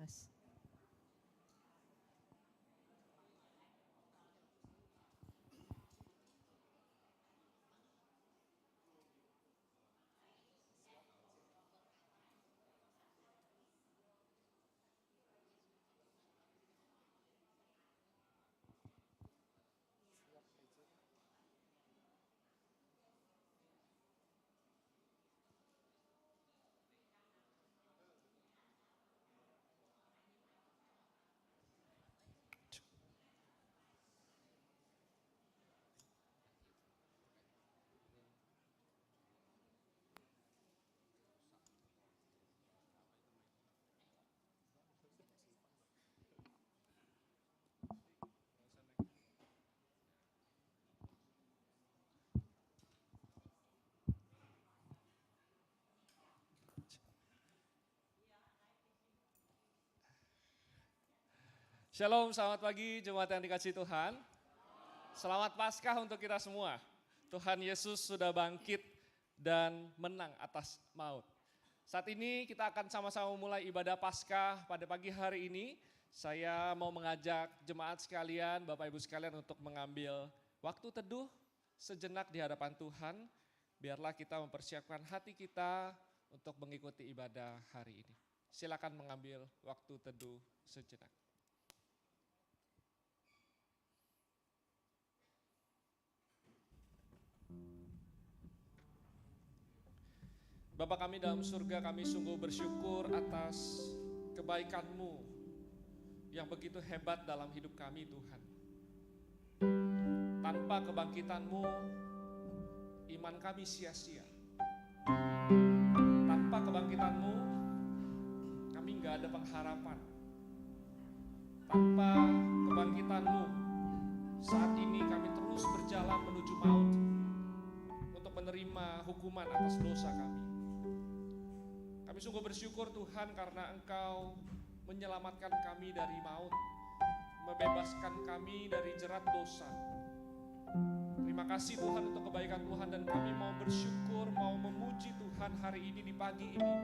atas. Shalom, selamat pagi jemaat yang dikasihi Tuhan. Selamat Paskah untuk kita semua. Tuhan Yesus sudah bangkit dan menang atas maut. Saat ini kita akan sama-sama mulai ibadah Paskah pada pagi hari ini. Saya mau mengajak jemaat sekalian, Bapak Ibu sekalian untuk mengambil waktu teduh sejenak di hadapan Tuhan. Biarlah kita mempersiapkan hati kita untuk mengikuti ibadah hari ini. Silakan mengambil waktu teduh sejenak. Bapa kami dalam surga, kami sungguh bersyukur atas kebaikan-Mu yang begitu hebat dalam hidup kami Tuhan. Tanpa kebangkitan-Mu, iman kami sia-sia. Tanpa kebangkitan-Mu, kami gak ada pengharapan. Tanpa kebangkitan-Mu, saat ini kami terus berjalan menuju maut untuk menerima hukuman atas dosa kami. Kami sungguh bersyukur Tuhan karena Engkau menyelamatkan kami dari maut, membebaskan kami dari jerat dosa. Terima kasih Tuhan untuk kebaikan Tuhan dan kami mau bersyukur, mau memuji Tuhan hari ini di pagi ini.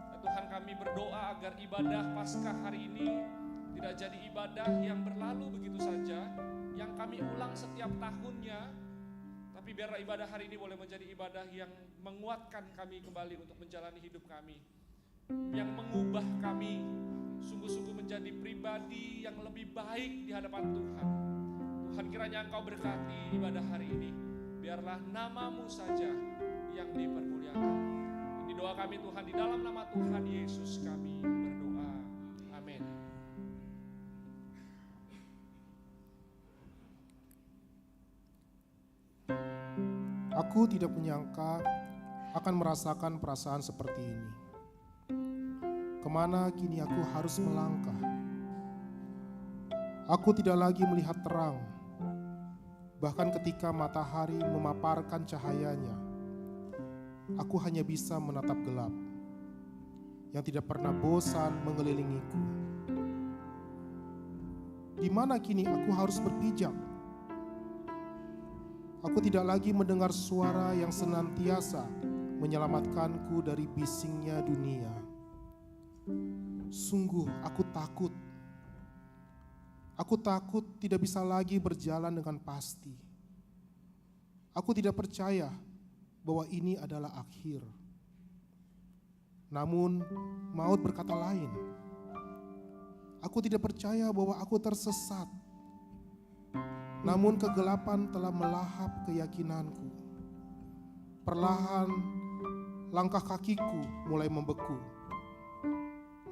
Dan Tuhan kami berdoa agar ibadah Paskah hari ini tidak jadi ibadah yang berlalu begitu saja, yang kami ulang setiap tahunnya. Tapi biarlah ibadah hari ini boleh menjadi ibadah yang menguatkan kami kembali untuk menjalani hidup kami. Yang mengubah kami sungguh-sungguh menjadi pribadi yang lebih baik di hadapan Tuhan. Tuhan kiranya Engkau berkati ibadah hari ini. Biarlah nama-Mu saja yang dipermuliakan. Ini doa kami Tuhan, di dalam nama Tuhan Yesus kami berdoa. Amin. Aku tidak menyangka akan merasakan perasaan seperti ini. Kemana kini aku harus melangkah? Aku tidak lagi melihat terang. Bahkan ketika matahari memaparkan cahayanya, aku hanya bisa menatap gelap yang tidak pernah bosan mengelilingiku. Di mana kini aku harus berpijak? Aku tidak lagi mendengar suara yang senantiasa menyelamatkanku dari bisingnya dunia. Sungguh aku takut. Aku takut tidak bisa lagi berjalan dengan pasti. Aku tidak percaya bahwa ini adalah akhir. Namun maut berkata lain. Aku tidak percaya bahwa aku tersesat. Namun kegelapan telah melahap keyakinanku. Perlahan langkah kakiku mulai membeku,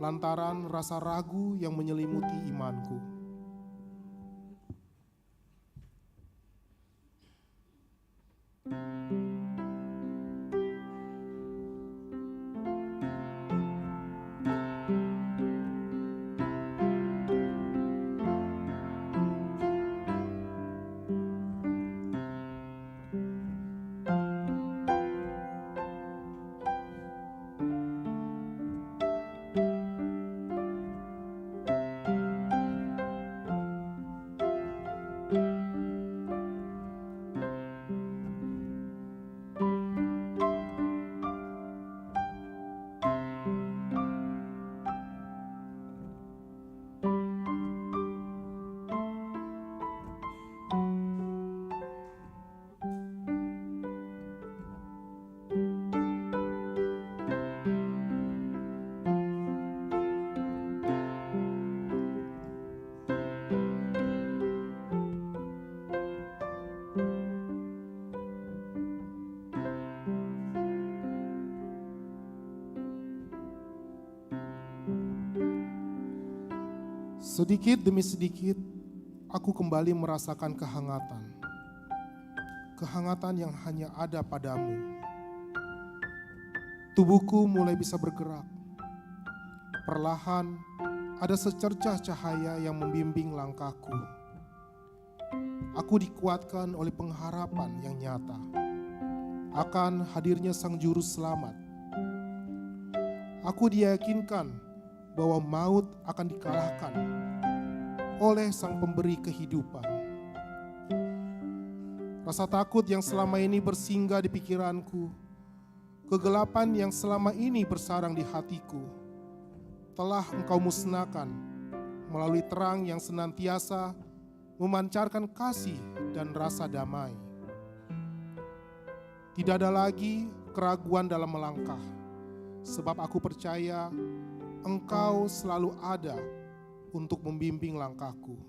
lantaran rasa ragu yang menyelimuti imanku. Sedikit demi sedikit, aku kembali merasakan kehangatan. Kehangatan yang hanya ada padamu. Tubuhku mulai bisa bergerak. Perlahan, ada secercah cahaya yang membimbing langkahku. Aku dikuatkan oleh pengharapan yang nyata akan hadirnya Sang Juru Selamat. Aku diyakinkan bahwa maut akan dikalahkan oleh Sang Pemberi kehidupan. Rasa takut yang selama ini bersinggah di pikiranku, kegelapan yang selama ini bersarang di hatiku, telah Engkau musnahkan melalui terang yang senantiasa memancarkan kasih dan rasa damai. Tidak ada lagi keraguan dalam melangkah, sebab aku percaya Engkau selalu ada untuk membimbing langkahku.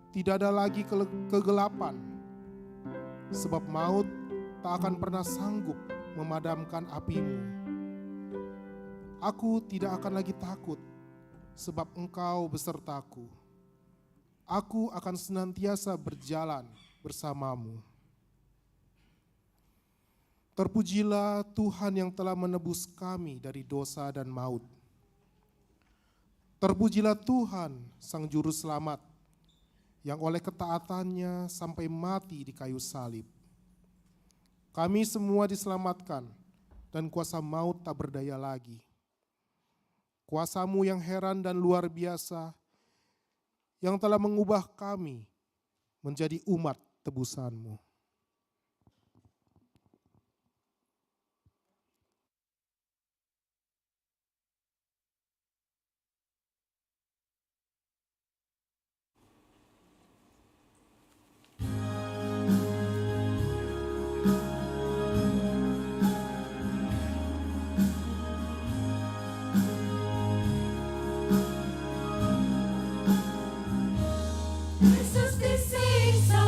Tidak ada lagi kegelapan, sebab maut tak akan pernah sanggup memadamkan apimu. Aku tidak akan lagi takut, sebab Engkau besertaku. Aku akan senantiasa berjalan bersamamu. Terpujilah Tuhan yang telah menebus kami dari dosa dan maut. Terpujilah Tuhan, Sang Juru Selamat, yang oleh ketaatannya sampai mati di kayu salib. Kami semua diselamatkan dan kuasa maut tak berdaya lagi. Kuasa-Mu yang heran dan luar biasa, yang telah mengubah kami menjadi umat tebusan-Mu. Yesus disiksa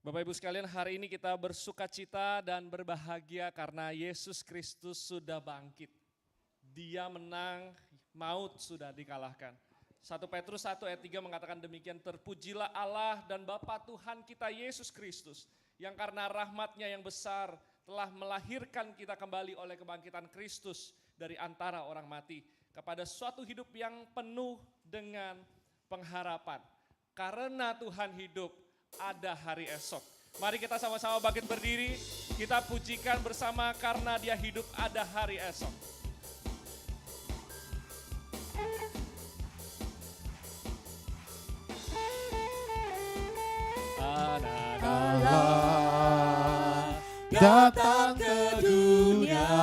Bapak Ibu sekalian, hari ini kita bersukacita dan berbahagia karena Yesus Kristus sudah bangkit. Dia menang, maut sudah dikalahkan. 1 Petrus 1 ayat 3 mengatakan demikian, terpujilah Allah dan Bapa Tuhan kita Yesus Kristus, yang karena rahmat-Nya yang besar telah melahirkan kita kembali oleh kebangkitan Kristus dari antara orang mati, kepada suatu hidup yang penuh dengan pengharapan. Karena Tuhan hidup, ada hari esok. Mari kita sama-sama bangkit berdiri, kita pujikan bersama karena Dia hidup, ada hari esok. Allah datang ke dunia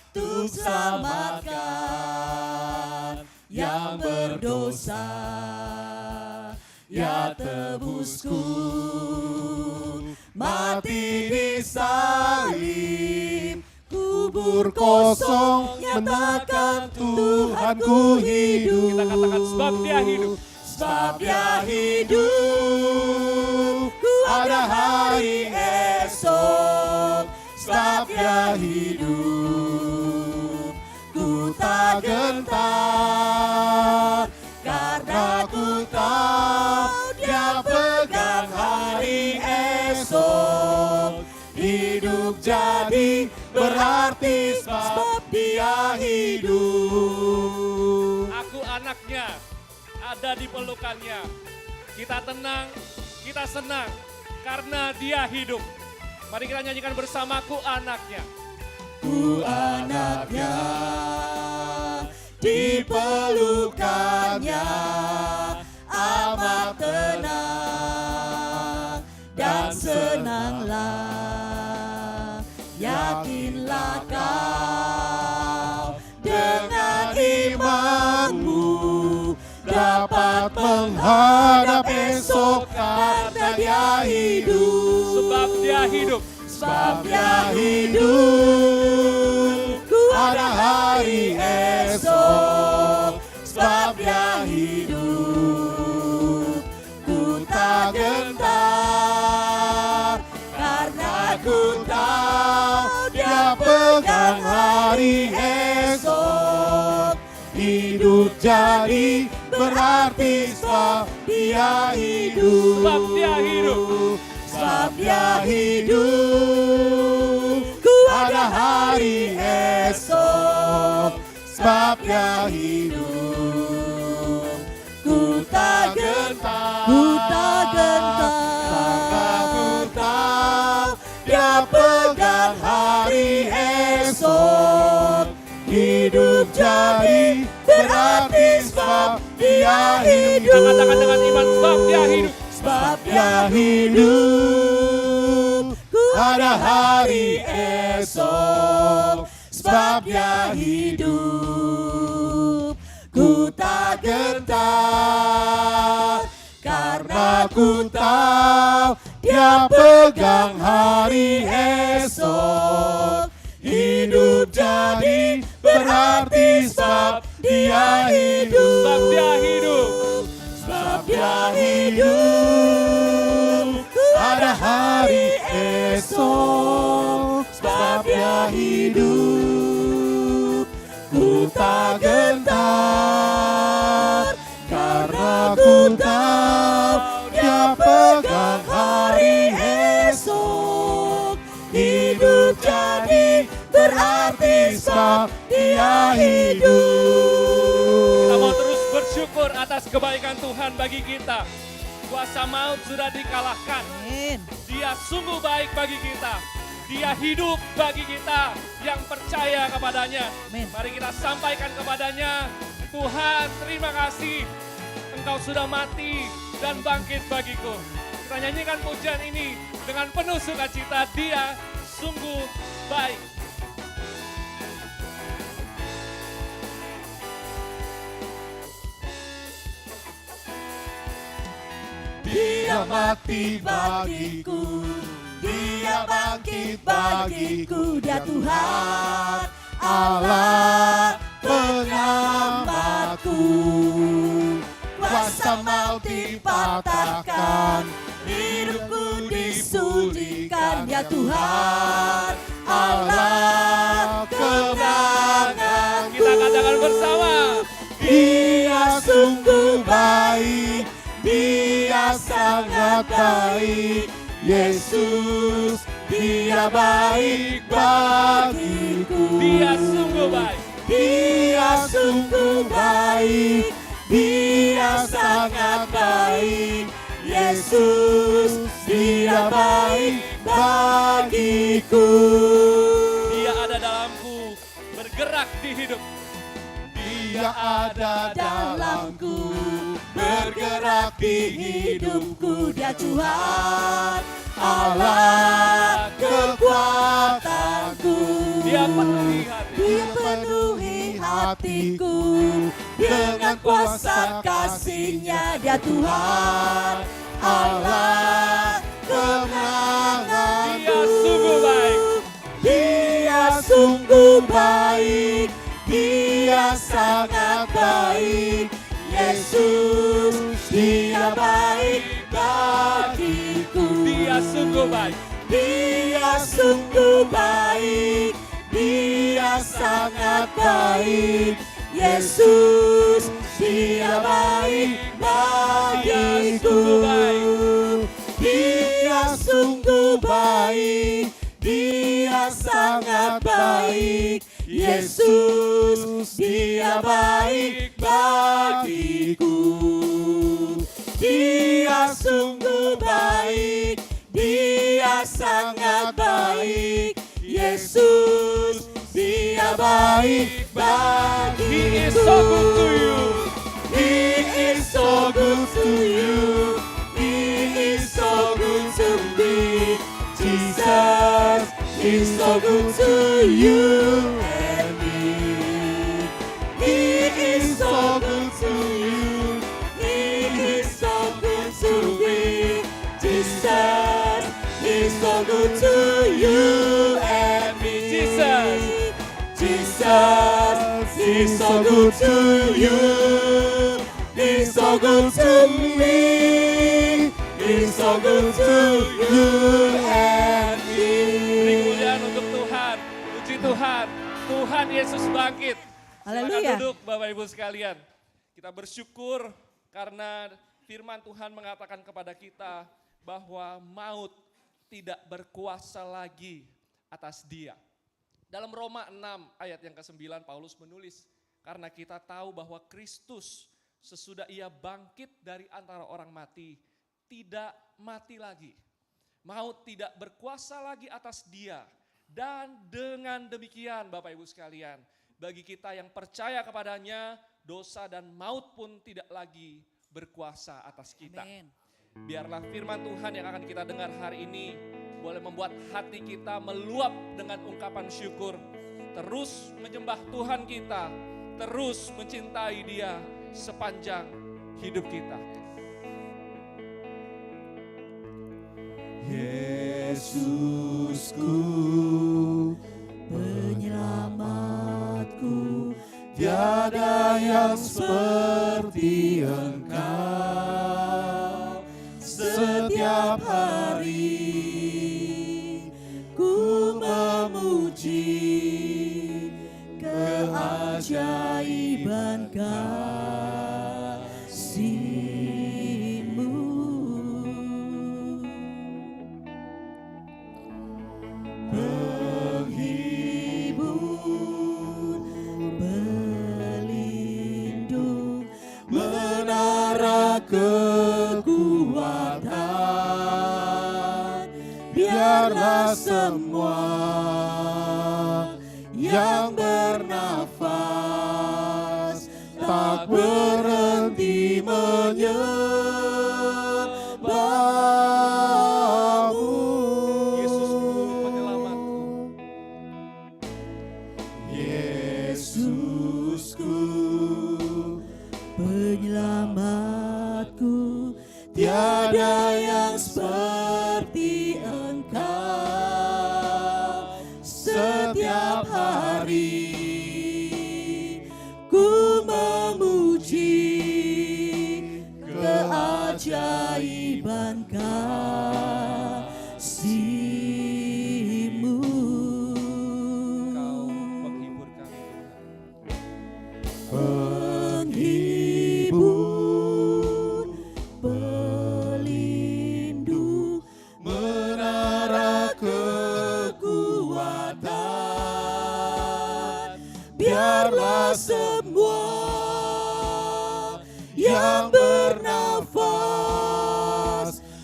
untuk selamatkan yang berdosa. Ya tebusku mati di salib, kubur kosong nyatakan Tuhanku hidup. Kita katakan sebab Dia hidup. Sebab Dia hidup, ada hari esok. Sebab Dia hidup, ku tak gentar, karena ku tahu Dia pegang hari esok. Hidup jadi berarti sebab Dia hidup. Aku anaknya, ada di pelukannya. Kita tenang, kita senang karena Dia hidup. Mari kita nyanyikan bersamaku anaknya. Ku anaknya, di pelukannya amat tenang dan senanglah. Yakinlah kau dengan imanmu dapat menghadap esok karena Dia hidup. Sebab Dia hidup. Sebab Dia hidup, ada hari esok. Sebab Dia hidup, ku tak gentar, karena ku tahu Dia pegang hari esok. Hidup jadi berarti sebab Dia hidup. Sebab Dia hidup. Sebab Dia hidup, ku ada hari esok. Sebab Dia hidup, ku tak gentar, karena ku tahu Dia pegang hari esok. Hidup jadi berarti sebab Dia hidup. Kita katakan dengan iman, sebab Dia hidup. Sebab Dia hidup, ku ada hari esok. Sebab Dia hidup, ku tak gentar, karena ku tahu Dia pegang hari esok. Hidup jadi berarti sebab Dia hidup. Sebab Dia hidup. Sebab Dia hidup, ada hari esok. Sebab Dia hidup, ku tak gentar, karena ku tahu Dia pegang hari esok. Hidup jadi berarti sebab Dia hidup. Kita mau terus bersyukur atas kebaikan Tuhan bagi kita. Kuasa maut sudah dikalahkan. Dia sungguh baik bagi kita. Dia hidup bagi kita yang percaya kepadanya. Mari kita sampaikan kepadanya, Tuhan terima kasih, Engkau sudah mati dan bangkit bagiku. Kita nyanyikan pujian ini dengan penuh sukacita. Dia sungguh baik. Dia mati bagiku, Dia bangkit bagiku. Dia Tuhan Allah penyelamatku. Kuasa maut dipatahkan, hidupku disultikan ya Tuhan, Allah kemenanganku. Kita katakan bersama. Dia sungguh baik, Dia sangat baik, Yesus, Dia baik bagiku. Dia sungguh baik. Dia sungguh baik, Dia sangat baik, Yesus, Dia baik bagiku. Dia ada dalamku, bergerak di hidup. Dia ada dalamku, bergerak di hidupku. Dia Tuhan, Allah kekuatanku. Dia penuhi hati. Dia penuhi hatiku dengan kuasa kasih-Nya. Dia Tuhan, Allah kemenanganku. Dia sungguh baik. Dia sungguh baik, Dia sangat baik, Yesus, Dia baik bagiku. Dia sungguh baik. Dia sungguh baik, Dia sangat baik, Yesus, Dia baik bagiku. Dia sungguh baik, Dia sangat baik, Yesus, Dia baik bagiku. Dia sungguh baik, Dia sangat baik, Yesus, Dia baik bagiku. He is so good to you. He is so good to you. He is so good to me. Jesus is so good to you and me. He is so good to you. He is so good to me. Jesus is so good to you and me. Jesus is so good to you. He's so good to me. He's so good to you and me. Beri kemuliaan untuk Tuhan. Puji Tuhan. Tuhan Yesus bangkit. Silakan Haleluya. duduk Bapak Ibu sekalian. Kita bersyukur karena firman Tuhan mengatakan kepada kita bahwa maut tidak berkuasa lagi atas dia. Dalam Roma 6 ayat yang ke-9 Paulus menulis, karena kita tahu bahwa Kristus sesudah ia bangkit dari antara orang mati, tidak mati lagi. Maut tidak berkuasa lagi atas dia. Dan dengan demikian Bapak Ibu sekalian, bagi kita yang percaya kepadanya, dosa dan maut pun tidak lagi berkuasa atas kita. Amin. Biarlah firman Tuhan yang akan kita dengar hari ini boleh membuat hati kita meluap dengan ungkapan syukur. Terus menyembah Tuhan kita, terus mencintai Dia sepanjang hidup kita. Yesusku, penyelamatku, tiada yang seperti Engkau. Setiap hari ku memuji keajaiban kasih-Mu. Penghibur, pelindung, menara kekuatan, biarlah semua yang bernafas tak berhenti menyembah-Mu. Yesusku penyelamatku. Yesusku, penyelamatku, tiada yang seperti Engkau. Setiap hari ku memuji keajaiban keajaiban kasih-Mu. Engkau menghibur kami Tuhan. Penghibur, pelindung, menara kekuatan. Biarlah semua yang bernafas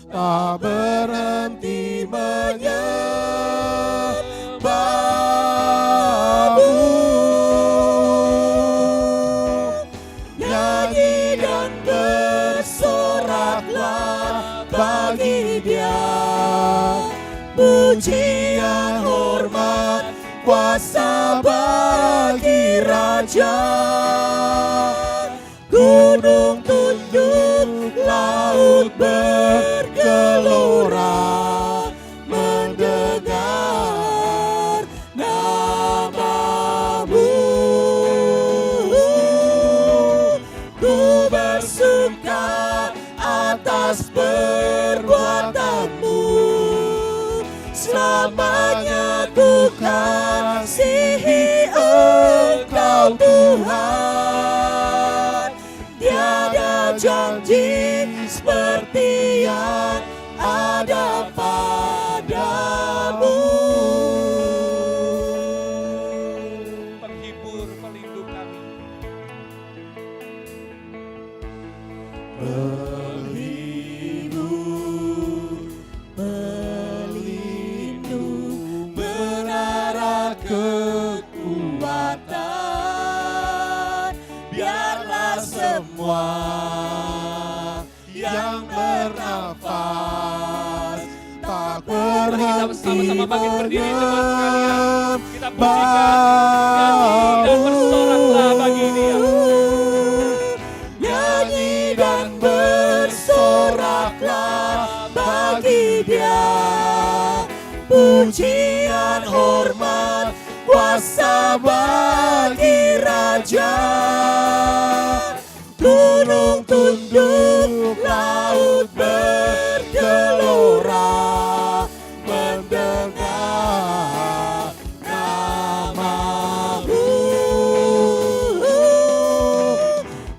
tak berhenti menyembah-Mu. Nyanyi dan bersoraklah bagi Dia, pujian, hormat, kuasa bagi Raja. Gunung tunduk, laut bergelora, mendengar nama-Mu. Ku bersuka atas perbuatan-Mu, selamanya ku kasihi Engkau Tuhan. Tiada janji seperti yang ada padamu. Penghibur, pelindung kami. Penghibur, pelindung, menara kekuatan. Biarlah semua yang bernafas tak Kita berhenti bersama-sama bangkit berdiri jemaat sekalian. Kita pujikan, nyanyi dan bersoraklah bagi Dia. Nyanyi dan bersoraklah bagi Dia, pujian, hormat, kuasa bagi Raja. Gunung tunduk, laut bergelora, mendengar nama-Mu.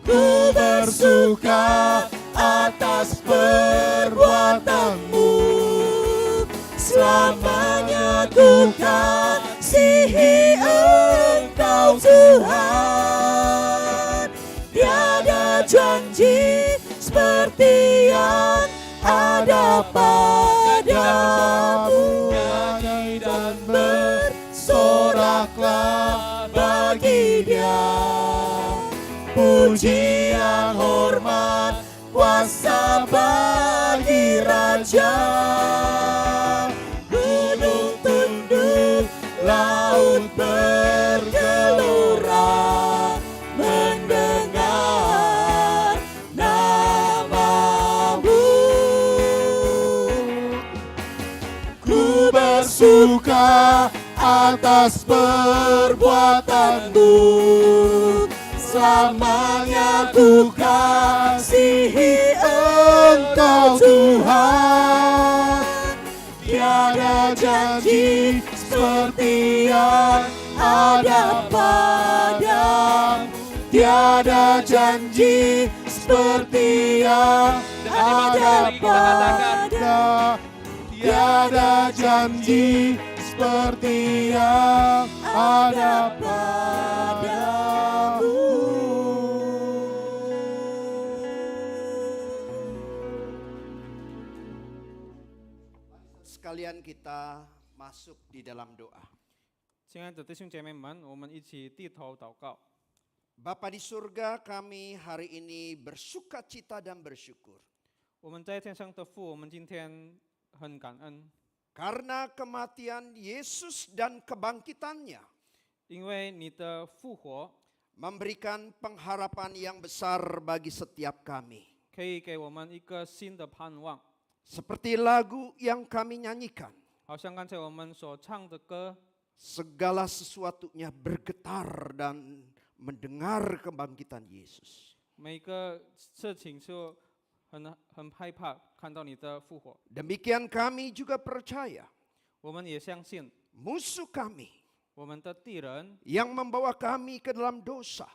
Ku bersuka atas perbuatan-Mu, selamanya ku kasihi Engkau Tuhan. Tiada janji seperti yang ada padamu. Nyanyi dan bersoraklah bagi Dia, pujian, hormat, kuasa bagi Raja. Gunung tunduk, laut bergelora, mendengar nama-Mu. Ku bersuka atas perbuatan-Mu, selamanya ku kasihi Engkau Tuhan. Tiada janji seperti yang ada padamu. Tiada janji seperti yang ada padamu. Tiada janji seperti yang ada padamu. Sekalian kita masuk di dalam doa. 亲爱的弟兄姐妹们，我们一起低头祷告。 Bapa di surga, kami hari ini bersuka cita dan bersyukur 我们在天上的父，我们今天很感恩， karena kematian Yesus dan kebangkitannya 因为你的复活 memberikan pengharapan yang besar bagi setiap kami. 可以给我们一个新的盼望， Seperti lagu yang kami nyanyikan, 好像刚才我们所唱的歌， segala sesuatunya bergetar dan mendengar kebangkitan Yesus. 每一个事情就很害怕看到你的复活。 Demikian kami juga percaya 我们也相信 musuh kami 我们的敌人 yang membawa kami ke dalam dosa,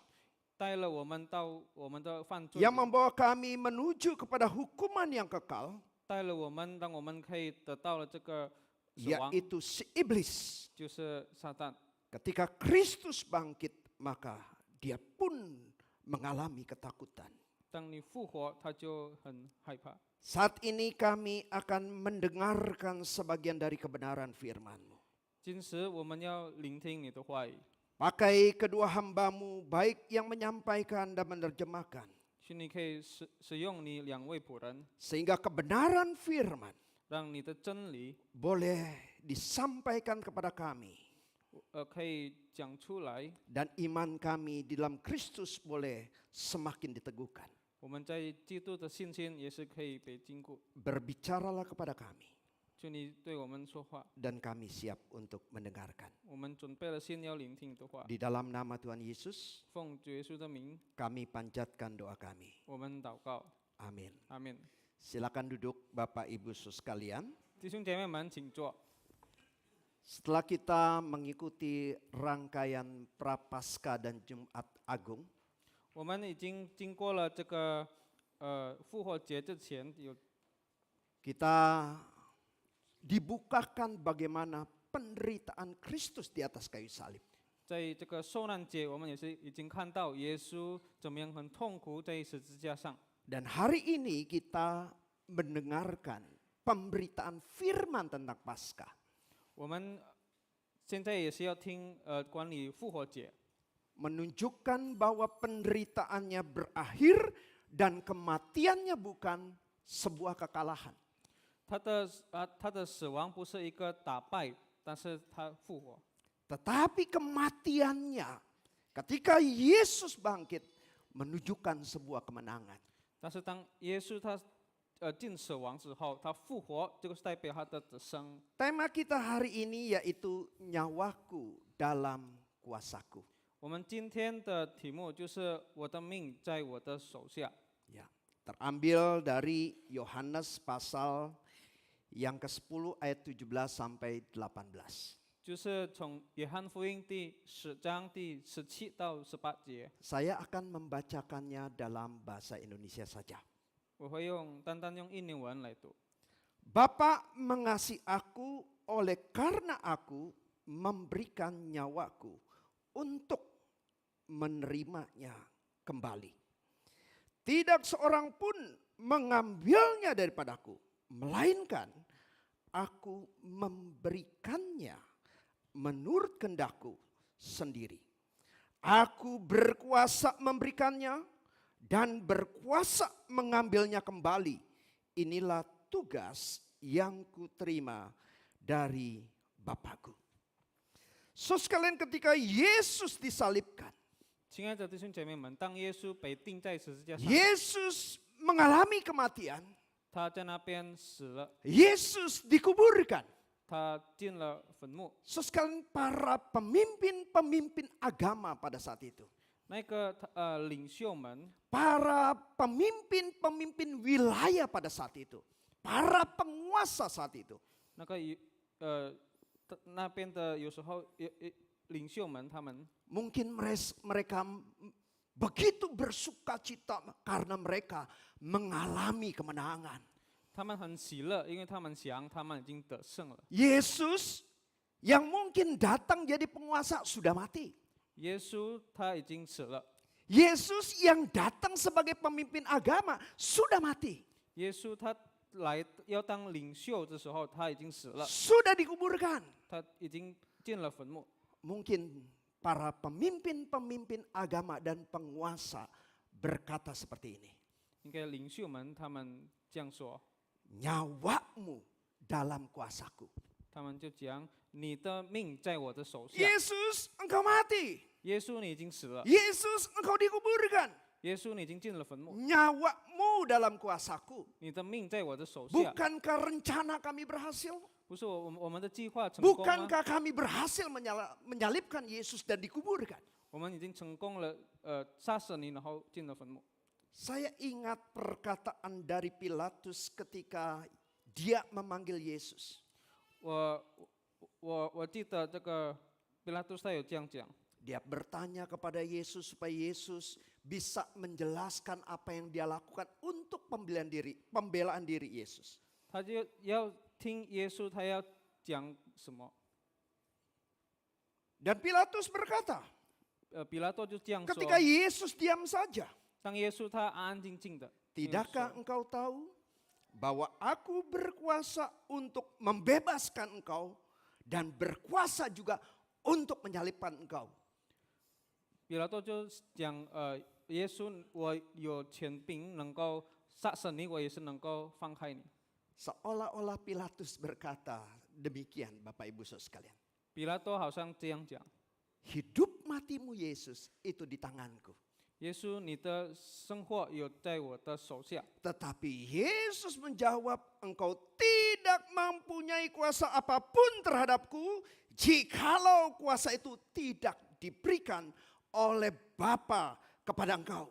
带了我们到我们的犯罪 yang 里， membawa kami menuju kepada hukuman yang kekal, 带了我们让我们可以得到了这个死亡， yaitu si iblis. 就是撒旦。 Ketika Kristus bangkit, maka dia pun mengalami ketakutan. 当你复活，他就很害怕。 Saat ini kami akan mendengarkan sebagian dari kebenaran firman-Mu. 今时我们要聆听你的话语， Pakai kedua hamba-Mu, baik yang menyampaikan dan menerjemahkan, 请你可以使用你两位仆人， sehingga kebenaran firman 让你的真理 boleh disampaikan kepada kami, 可以讲出来， dan iman kami di dalam Kristus boleh semakin diteguhkan. 我们在基督的信心也是可以被坚固。 Berbicaralah kepada kami, 求你对我们说话， dan kami siap untuk mendengarkan. 我们准备了心要聆听你的话。 Di dalam nama Tuhan Yesus, 奉主耶稣的名， kami panjatkan doa kami. 我们祷告， Amin. 阿门。 Silakan duduk Bapak Ibu Saudara sekalian. 弟兄姐妹们，请坐。 Setelah kita mengikuti rangkaian Prapaskah dan Jumat Agung, 我们已经经过了这个复活节之前有 kita dibukakan bagaimana penderitaan Kristus di atas kayu salib. 在这个受难节，我们也是已经看到耶稣怎么样很痛苦在十字架上。 Dan hari ini kita mendengarkan pemberitaan firman tentang Paskah. 我们现在也是要听关于复活节， Menunjukkan bahwa penderitaannya berakhir dan kematiannya bukan sebuah kekalahan. 他的死亡不是一个打败，但是他复活。 Tetapi kematiannya ketika Yesus bangkit menunjukkan sebuah kemenangan. 但是当耶稣他进死亡之后，他复活，这个是代表他的得生。 Tema kita hari ini yaitu nyawaku dalam kuasaku. 我们今天的题目就是我的命在我的手下。 Ya, terambil dari Yohanes pasal yang ke-10 ayat 17 sampai 18. 就是从约翰福音第10章第17到18节， Saya akan membacakannya dalam bahasa Indonesia saja. 我会单单用印尼文来读。 Bapa mengasihi aku oleh karena aku memberikan nyawaku untuk menerimanya kembali. Tidak seorang pun mengambilnya daripadaku, melainkan aku memberikannya menurut kehendakku sendiri. Aku berkuasa memberikannya dan berkuasa mengambilnya kembali. Inilah tugas yang kuterima dari Bapakku. So sekalian ketika Yesus disalibkan, 亲爱的弟兄姐妹们，当耶稣被钉在十字架上， Yesus mengalami kematian, 他在那边死了， Yesus dikuburkan. 他进了坟墓。 So sekalian para pemimpin-pemimpin agama pada saat itu, 那个领袖们， para pemimpin-pemimpin wilayah pada saat itu, para penguasa saat itu, 那个那边的有时候领袖们，他们 mungkin mereka begitu bersuka cita karena mereka mengalami kemenangan. 他们很喜乐，因为他们想他们已经得胜了。 Yesus yang mungkin datang jadi penguasa sudah mati. 耶稣他已经死了， Yesus yang datang sebagai pemimpin agama sudah mati. 耶稣他来要当领袖的时候，他已经死了， Sudah dikuburkan. 他已经进了坟墓。 Mungkin para pemimpin-pemimpin agama dan penguasa berkata seperti ini. 应该领袖们他们这样说， Nyawamu dalam kuasaku. 他们就讲你的命在我的手下。 Yesus, engkau mati. 耶稣你已经死了， Yesus, engkau dikuburkan. 耶稣你已经进了坟墓， Nyawamu dalam kuasaku. 你的命在我的手下。 Bukankah rencana kami berhasil? 不是我们的计划成功吗？ Bukankah kami berhasil menyalibkan Yesus dan dikuburkan? 我们已经成功了，杀死你，然后进了坟墓。Saya ingat perkataan dari Pilatus ketika dia memanggil Yesus. 我记得这个比拉多他有这样讲， Dia bertanya kepada Yesus supaya Yesus bisa menjelaskan apa yang dia lakukan untuk pembelaan diri Yesus. 他就要听耶稣他要讲什么。 Dan Pilatus berkata, 比拉多就这样说， ketika Yesus diam saja, 当耶稣他安安静静的， tidakkah engkau tahu bahwa aku berkuasa untuk membebaskan engkau dan berkuasa juga untuk menyalibkan engkau. 比拉多就讲，耶稣，我有权柄能够杀死你，我也是能够放开你。 Seolah-olah Pilatus berkata demikian, Bapak Ibu Saudara sekalian. 比拉多好像这样讲， Hidup matimu Yesus itu di tanganku. 耶稣，你的生活有在我的手下。 Tetapi Yesus menjawab, engkau tidak mempunyai kuasa apapun terhadapku jikalau kuasa itu tidak diberikan oleh Bapa kepada engkau.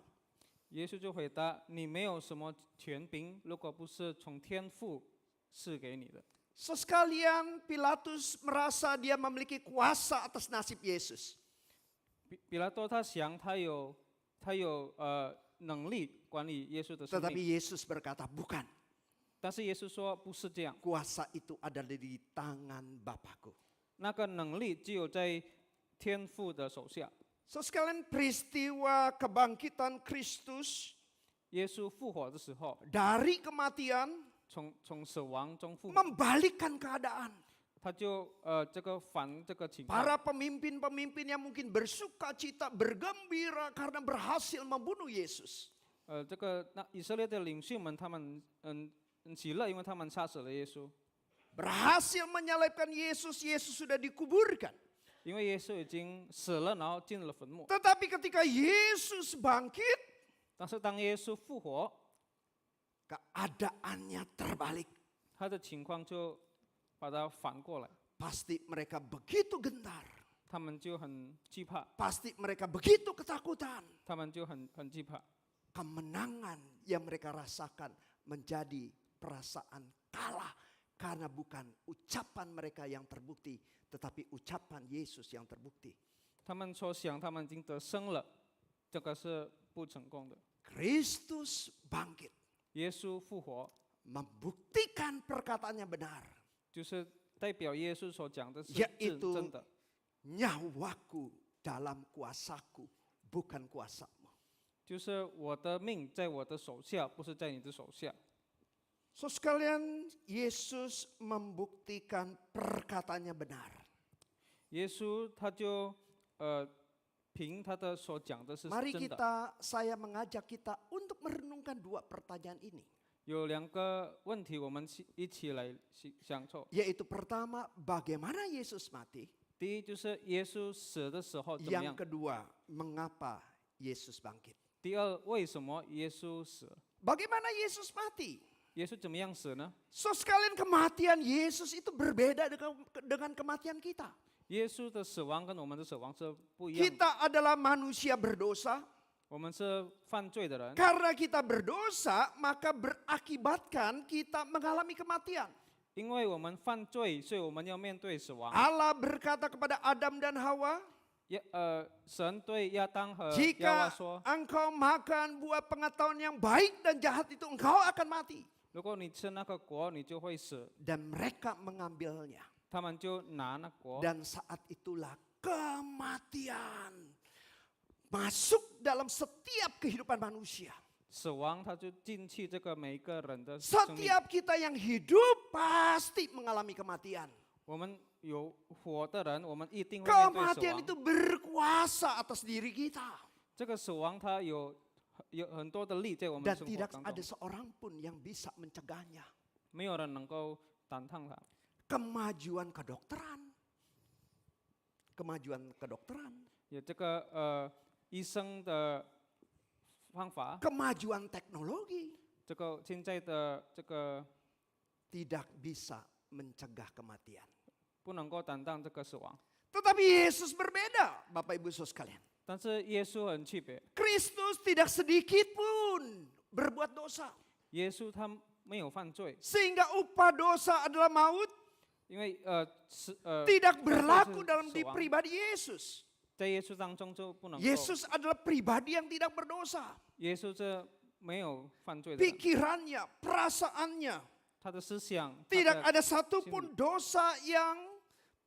耶稣就回答：“你没有什么权柄，如果不是从天父赐给你的。” Sekalian Pilatus merasa dia memiliki kuasa atas nasib Yesus. 比拉多他想他有能力管理耶稣的生 Tetapi 命， Yesus berkata, bukan. 但是耶稣说不是这样， Kuasa itu ada di tangan Bapakku. 那个能力只有在天父的手下。 Sekalian peristiwa kebangkitan Kristus 耶稣复活的时候， dari kematian 从死亡中复活， membalikkan keadaan. 他就这个反这个情况。 Para pemimpin-pemimpin yang mungkin bersuka cita, bergembira karena berhasil membunuh Yesus. 这个那以色列的领袖们，他们很喜乐，因为他们杀死了耶稣， Berhasil menyalibkan Yesus, Yesus sudah dikuburkan. 因为耶稣已经死了，然后进了坟墓。 Tetapi ketika Yesus bangkit, 但是当耶稣复活， keadaannya terbalik. 他的情况就把它反过来， Pasti mereka begitu gentar. 他们就很惧怕， Pasti mereka begitu ketakutan. 他们就很惧怕。 Kemenangan yang mereka rasakan menjadi perasaan kalah. Karena bukan ucapan mereka yang terbukti, tetapi ucapan Yesus yang terbukti. 他们说想他们已经得胜了，这个是不成功的。 Kristus bangkit, 耶稣复活， membuktikan perkataannya benar. 就是代表耶稣所讲的是 Yaitu 真的。 nyawaku dalam kuasaku, bukan kuasamu. 就是我的命在我的手下，不是在你的手下。 So sekalian, Yesus membuktikan perkataannya benar. 耶稣他就凭他的所讲的是 Mari 真的。 saya mengajak kita untuk merenungkan dua pertanyaan ini. 有两个问题，我们一起来享受。 Yaitu pertama, bagaimana Yesus mati? 第一就是耶稣死的时候怎么样 Yang？kedua, mengapa Yesus bangkit? 第二，为什么耶稣死？ Bagaimana Yesus mati? 耶稣怎么样死呢？ So sekalian kematian Yesus itu berbeda dengan kematian kita. 耶稣的死亡跟我们的死亡是不一样的。 Kita adalah manusia berdosa. 我们是犯罪的人， Karena kita berdosa, maka berakibatkan kita mengalami kematian. 因为我们犯罪，所以我们要面对死亡。 Allah berkata kepada Adam dan Hawa, 神对亚当和亚娃 jika 说 engkau makan buah pengetahuan yang baik dan jahat itu, engkau akan mati. 如果你吃那个果，你就会死。 Dan mereka mengambilnya. 他们就拿那果， Dan saat itulah kematian masuk dalam setiap kehidupan manusia. 死亡它就进去这个每一个人的生命。 Setiap kita yang hidup pasti mengalami kematian. 我们有活的人，我们一定会面对死 Kematian 亡。 itu berkuasa atas diri kita. 这个死亡它有很多的力在我们 Dan 生活 tidak 当 ada 中， seorang pun yang bisa mencegahnya. 没有人能够挡烫它。 Kemajuan kedokteran. Kemajuan kedokteran. 有这个医生的方法， Kemajuan teknologi. 这个现在的这个 Tidak bisa mencegah kematian. 不能够挡挡这个死亡。 Tetapi Yesus berbeda, Bapak Ibu Saudara sekalian. 但是耶稣很区别， Kristus tidak sedikit pun berbuat dosa. 耶稣他没有犯罪， Sehingga upah dosa adalah maut 因为tidak berlaku dalam 死亡 pribadi Yesus. 在耶稣当中就不能够， Yesus adalah pribadi yang tidak berdosa. 耶稣这没有犯罪的人， Pikirannya, perasaannya, 他的思想， tidak 他的 ada satupun dosa yang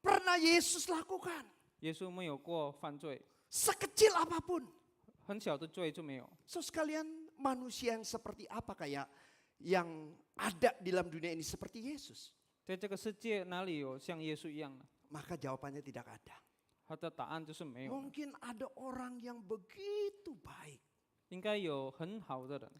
pernah Yesus lakukan. 耶稣没有过犯罪， Sekecil apapun. 很小的罪就没有。 So sekalian manusia yang seperti apa kayak yang ada di dalam dunia ini seperti Yesus? 在这个世界哪里有像耶稣一样的？ Maka jawabannya tidak ada. 他的答案就是没有。 Mungkin ada orang yang begitu baik. 应该有很好的人，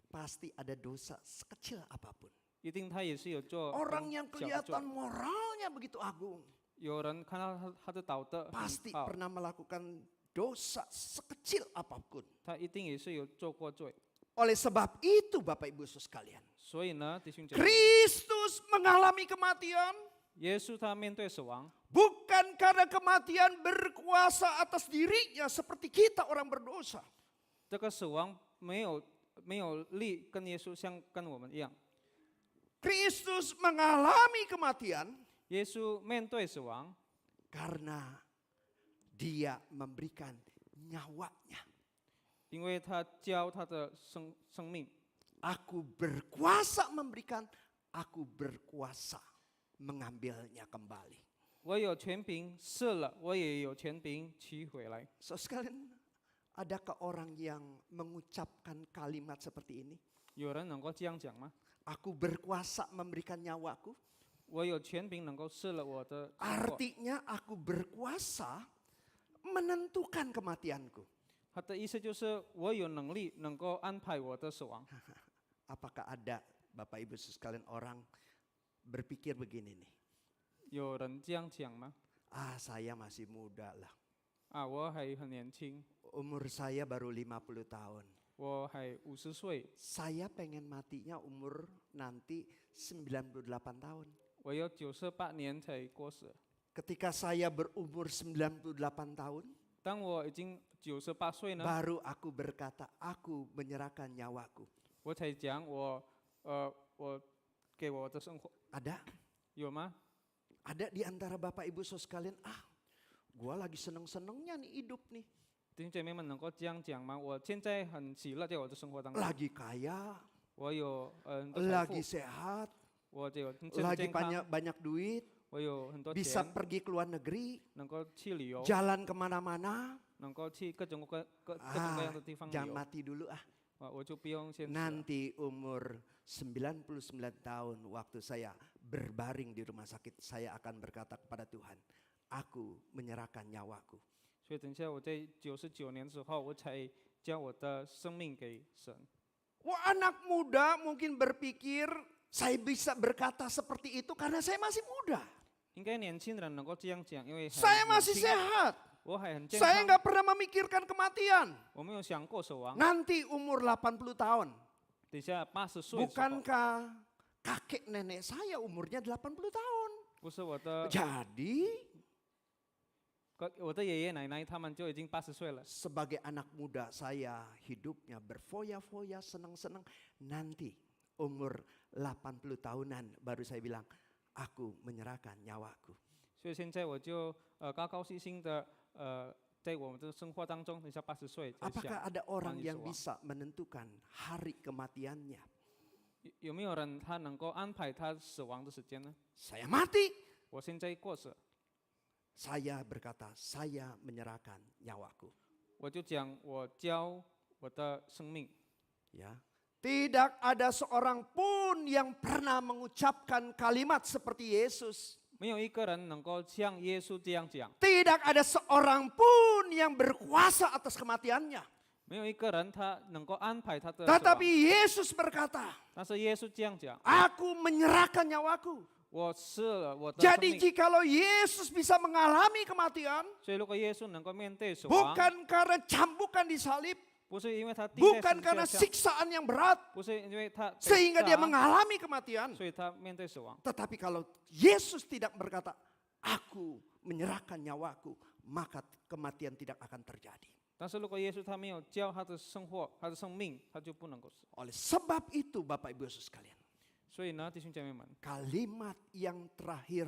Pasti ada dosa sekecil apapun. 一定他也是有做 Orang yang 很小的罪 kelihatan moralnya begitu agung. 有人看到他的道德很 Pasti 好， pernah melakukan dosa sekecil apapun. 他一定也是有做过罪。 Oleh sebab itu Bapak Ibu Saudara sekalian. 所以呢，弟兄姐妹， Kristus mengalami kematian 耶稣他面对死亡， bukan karena kematian berkuasa atas dirinya seperti kita orang berdosa. 这个死亡没有力跟耶稣像跟我们一样。 Kristus mengalami kematian 耶稣面对死亡， karena dia memberikan nyawanya. 因为他教他的生命。 Aku berkuasa memberikan, aku berkuasa mengambilnya kembali. 我有权柄射了，我也有权柄取回来。 So sekalian, adakah orang yang mengucapkan kalimat seperti ini? 有人能够这样讲吗？ Aku berkuasa memberikan nyawaku. 我有权柄能够射了我的生活， Artinya aku berkuasa menentukan kematianku. 他的意思就是我有能力能够安排我的死亡。 Apakah ada Bapak Ibu sekalian orang berpikir begini nih? 有人这样讲吗？ Saya masih muda lah. 我还很年轻， Umur saya baru 50 tahun. 我还50岁， Saya pengen matinya umur nanti 98 tahun. 我要98年才过世。 Ketika saya berumur 98 tahun, 当我已经98岁呢， baru aku berkata, aku menyerahkan nyawaku. 我才讲我给我的生活 Ada? 有吗？ Ada di antara Bapak Ibu Saudara sekalian, gua lagi seneng-senengnya nih hidup nih. 弟兄姐妹们能够这样讲吗？我现在很喜乐，在我的生活当中， Lagi kaya, 我有很多财 lagi 富， sehat, 我有很健 lagi 康， banyak duit, 我有很多 bisa 钱， pergi ke luar negeri, 能够去旅游， jalan kemana-mana. 能够去各种各样的地方旅 Jangan 游。 mati dulu 我就不用先死了。 Nanti umur 99 tahun waktu saya berbaring di rumah sakit, saya akan berkata kepada Tuhan, aku menyerahkan nyawaku. 所以等一下我在99年之后，我才将我的生命给神。 Wah, anak muda mungkin berpikir saya bisa berkata seperti itu karena saya masih muda. 应该年轻人能够这样讲，因为还 Saya 年 masih 轻 sehat. 我还很健 Saya 康， nggak pernah memikirkan kematian. 我没有想过死亡。 Nanti umur 80 tahun. 等一下80岁的时候， Bukankah kakek nenek saya umurnya 80 tahun? 不是我的 Jadi 我的爷爷奶奶他们就已经80岁了。 sebagai anak muda saya hidupnya berfoya-foya, senang-senang. Nanti umur 80 tahunan baru saya bilang, aku menyerahkan nyawaku. 所以现在我就高高兴兴的在我们的生活当中，等一下80岁才 Apakah 想 ada orang 关于 yang 死亡。 bisa menentukan hari kematiannya? 有没有人他能够安排他死亡的时间呢？ Saya mati. 我现在过世， Saya berkata, saya menyerahkan nyawaku. 我就讲我交我的生命。 Ya. Tidak ada seorang pun yang pernah mengucapkan kalimat seperti Yesus. 没有一个人能够像耶稣这样讲， Tidak ada seorang pun yang berkuasa atas kematiannya. 没有一个人他能够安排他的死亡。 Tetapi Yesus berkata, 但是耶稣这样讲， aku menyerahkan nyawaku. 我吃了我的生 Jadi 命。 jikalau Yesus bisa mengalami kematian, 所以如果耶稣能够面对死亡， bukan karena cambukan di salib, 不是因为他钉在 bukan 十字 karena 架上， siksaan yang berat, 不是因为他被 sehingga dia 打 mengalami kematian. 所以他面对死亡。 Tetapi kalau Yesus tidak berkata, aku menyerahkan nyawaku, maka kematian tidak akan terjadi. 但是如果耶稣他没有教他的生活、他的生命，他就不能够死。 Oleh sebab itu Bapak Ibu Yesus sekalian, 所以呢，弟兄姐妹们， kalimat yang terakhir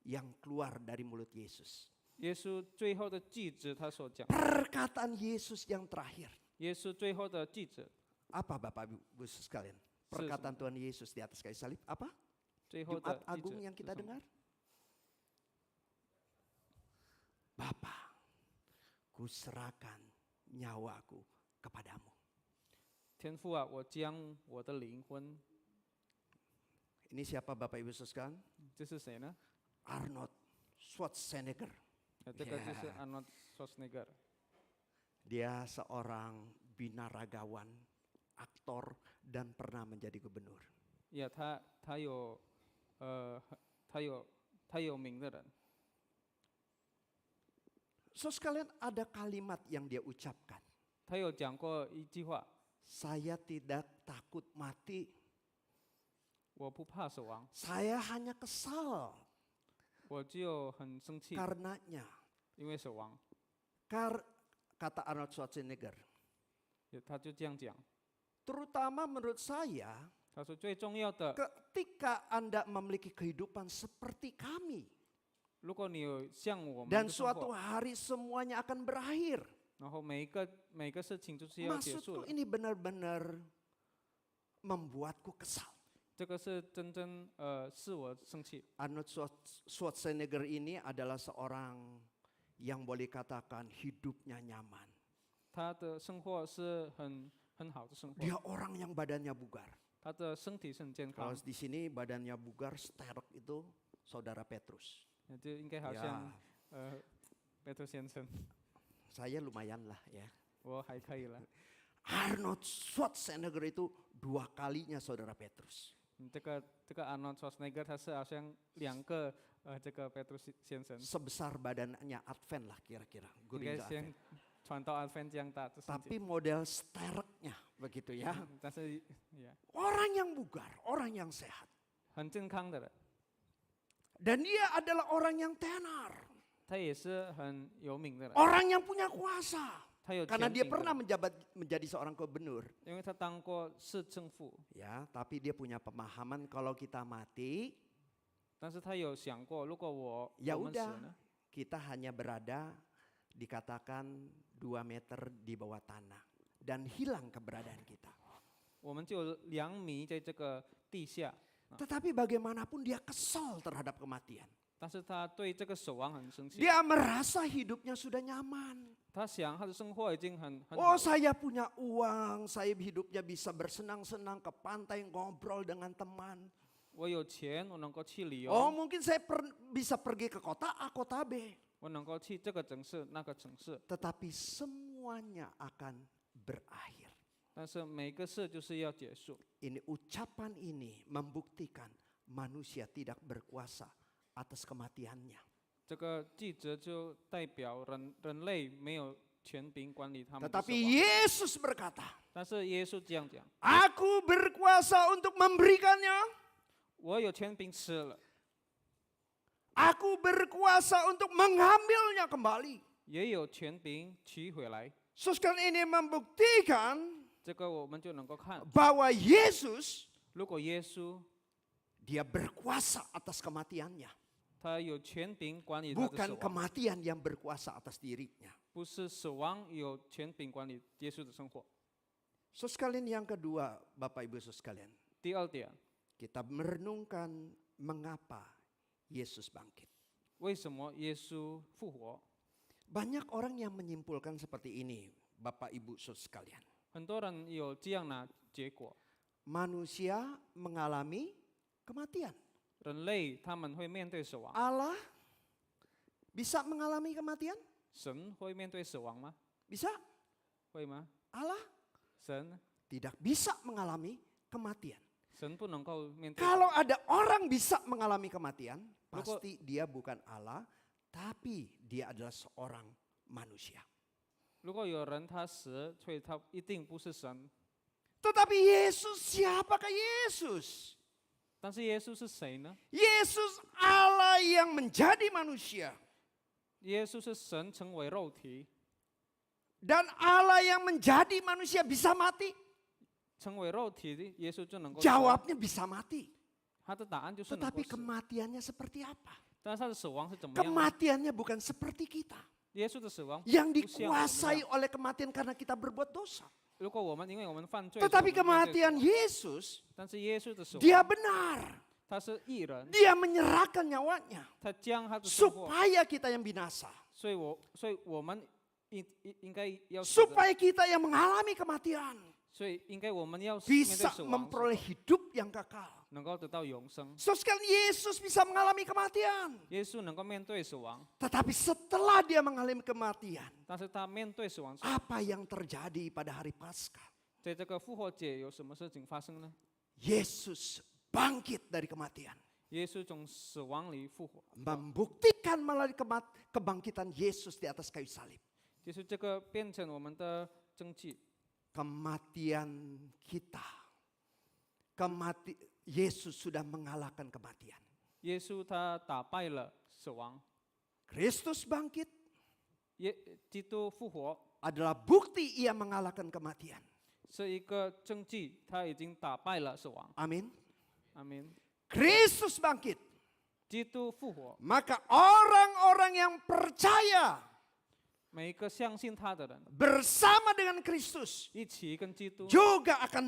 yang keluar dari mulut Yesus. 耶稣最后的句子他所讲， Perkataan Yesus yang terakhir. 耶稣最后的句子， Apa Bapak Ibu Yesus sekalian? Perkataan Tuhan Yesus di atas kayu salib apa? 最后的 Jumat 句 Agung 子 yang 是 kita 什么 dengar. Bapa, ku serahkan nyawaku kepadamu. 天父啊，我将我的灵魂， Ini siapa Bapak Ibu Yesus sekalian? 这是谁呢？ Arnold Schwarzenegger. 这个就是 Arnold Schwarzenegger， Dia seorang binaragawan, aktor, dan pernah menjadi gubernur. 呀，他有他有名的人。 So sekalian ada kalimat yang dia ucapkan. 他有讲过一句话， Saya tidak takut mati, 我不怕死亡， saya hanya kesal 我就很生气， karenanya. 因为死亡。 Kata Arnold Schwarzenegger, 他就这样讲， terutama menurut saya, 他说最重要的， ketika Anda memiliki kehidupan seperti kami, 如果你有像我们 dan 的生 suatu 活， hari semuanya akan berakhir. 然后每一个事情就是要结束 Maksudku 了， ini benar-benar membuatku kesal. 这个是真正使我生气。 Arnold Schwarzenegger ini adalah seorang yang boleh katakan hidupnya nyaman. 他的生活是很好的生活， Dia orang yang badannya bugar. 他的身体是很健 Kalau 康， di sini badannya bugar, sterek itu saudara Petrus. 就应该好 Ya, 像贝特先生， saya lumayan lah ya. 我还可以了。 Arnold Schwarzenegger itu 2 kalinya saudara Petrus. 这个 Arnold Schwarzenegger 他是好像2个这个贝特先生， Sebesar badannya Advent lah kira-kira. 应该 Gurindra 像 Advent. 传到Advent 这样大的身 Tapi 体， model stereknya begitu ya. 但是呀 Orang yang bugar, orang yang sehat. 很健康的人， Dan dia adalah orang yang tenar. 他也是很有名的人， Orang yang punya kuasa. 他有 Karena 权 dia 柄的 pernah 人， menjadi seorang gubernur. 因为他当过市政府， Ya, tapi dia punya pemahaman kalau kita mati, 但是他有想过，如果我 ya 们死 udah 呢， kita hanya berada dikatakan 2 meter di bawah tanah dan hilang keberadaan kita. 我们就2米在这个地下， Tetapi bagaimanapun dia kesal terhadap kematian. 但是他对这个死亡很生气， Dia merasa hidupnya sudah nyaman. 他想他的生活已经很 Oh 好， saya punya uang, saya hidupnya bisa bersenang-senang ke pantai ngobrol dengan teman. 我有钱，我能够去旅 Oh 游， mungkin saya bisa pergi ke kota A, kota B. 我能够去这个城市那个城市， Tetapi semuanya akan berakhir. 但是每个事就是要结束。 Ini ucapan ini membuktikan manusia tidak berkuasa atas kematiannya. 这个记者就代表人类没有权柄管理他们的死 Tetapi 亡， Yesus berkata, 但是耶稣这样讲， Aku berkuasa untuk memberikannya. 我有权柄吃了， Aku berkuasa untuk mengambilnya kembali. 也有权柄取回来。 Saudara ini membuktikan 这个我们就能够看， bahwa Yesus 如果耶稣 dia berkuasa atas kematiannya. 他有权柄管理他的死 Bukan 亡， kematian yang berkuasa atas dirinya. 不是死亡有权柄管理耶稣的生活。 So sekalian yang kedua, Bapak Ibu Saudara sekalian, 第二点， kita merenungkan mengapa Yesus bangkit. 为什么耶稣复活？ Banyak orang yang menyimpulkan seperti ini, Bapak Ibu Saudara sekalian. 很多人有这样的结果， Manusia mengalami kematian. 人类他们会面对死亡， Allah bisa mengalami kematian? 神会面对死亡吗？ Bisa? 会吗？ Allah 神 tidak bisa mengalami kematian. 神不能够面对死 Kalau 亡。 ada orang bisa mengalami kematian, Logo- pasti dia bukan Allah, tapi dia adalah seorang manusia. 如果有人他死，所以他一定不是神。 Tetapi Yesus, siapakah Yesus? 但是耶稣是谁呢？ Yesus Allah yang menjadi manusia. 耶稣是神成为肉体， Dan Allah yang menjadi manusia bisa mati? 成为肉体的耶稣就能够死亡， Jawabnya bisa mati. 他的答案就是能够 Tetapi 死， kematiannya seperti apa? 但是他的死亡是怎么样呢？ Kematiannya bukan seperti kita. 耶稣的死亡 Yang 不像我们 dikuasai 一样 oleh kematian karena kita berbuat dosa. 如果我们因为我们犯罪， Tetapi 所以我们面对 kematian 死亡 Yesus, 但是耶稣的死 dia 亡， benar. 他是义人， Dia menyerahkan nyawanya 他将他的生活， supaya kita yang binasa. 所以我们应该要死的， Supaya kita yang mengalami kematian 所以应该我们要面对 bisa 死亡， memperoleh hidup yang kekal. 能够得到永生。 So sekalian Yesus bisa mengalami kematian. 耶稣能够面对死亡， Tetapi setelah dia mengalami kematian, 但是他面对死亡之后， apa yang terjadi pada hari Paskah? 在这个复活节有什么事情发生呢？ Yesus bangkit dari kematian. 耶稣从死亡里复活， Membuktikan melalui kebangkitan Yesus di atas kayu salib. 就是这个变成我们的证据。 Kematian kita. Yesus sudah mengalahkan kematian. 耶稣他打败了死亡， Kristus bangkit 基督复活 adalah bukti ia mengalahkan kematian. 是一个证据，他已经打败了死亡。 Amin. 阿门。 Kristus bangkit. 基督复活， Maka orang-orang yang percaya 每一个相信他的人 bersama dengan Kristus 一起跟基督 juga akan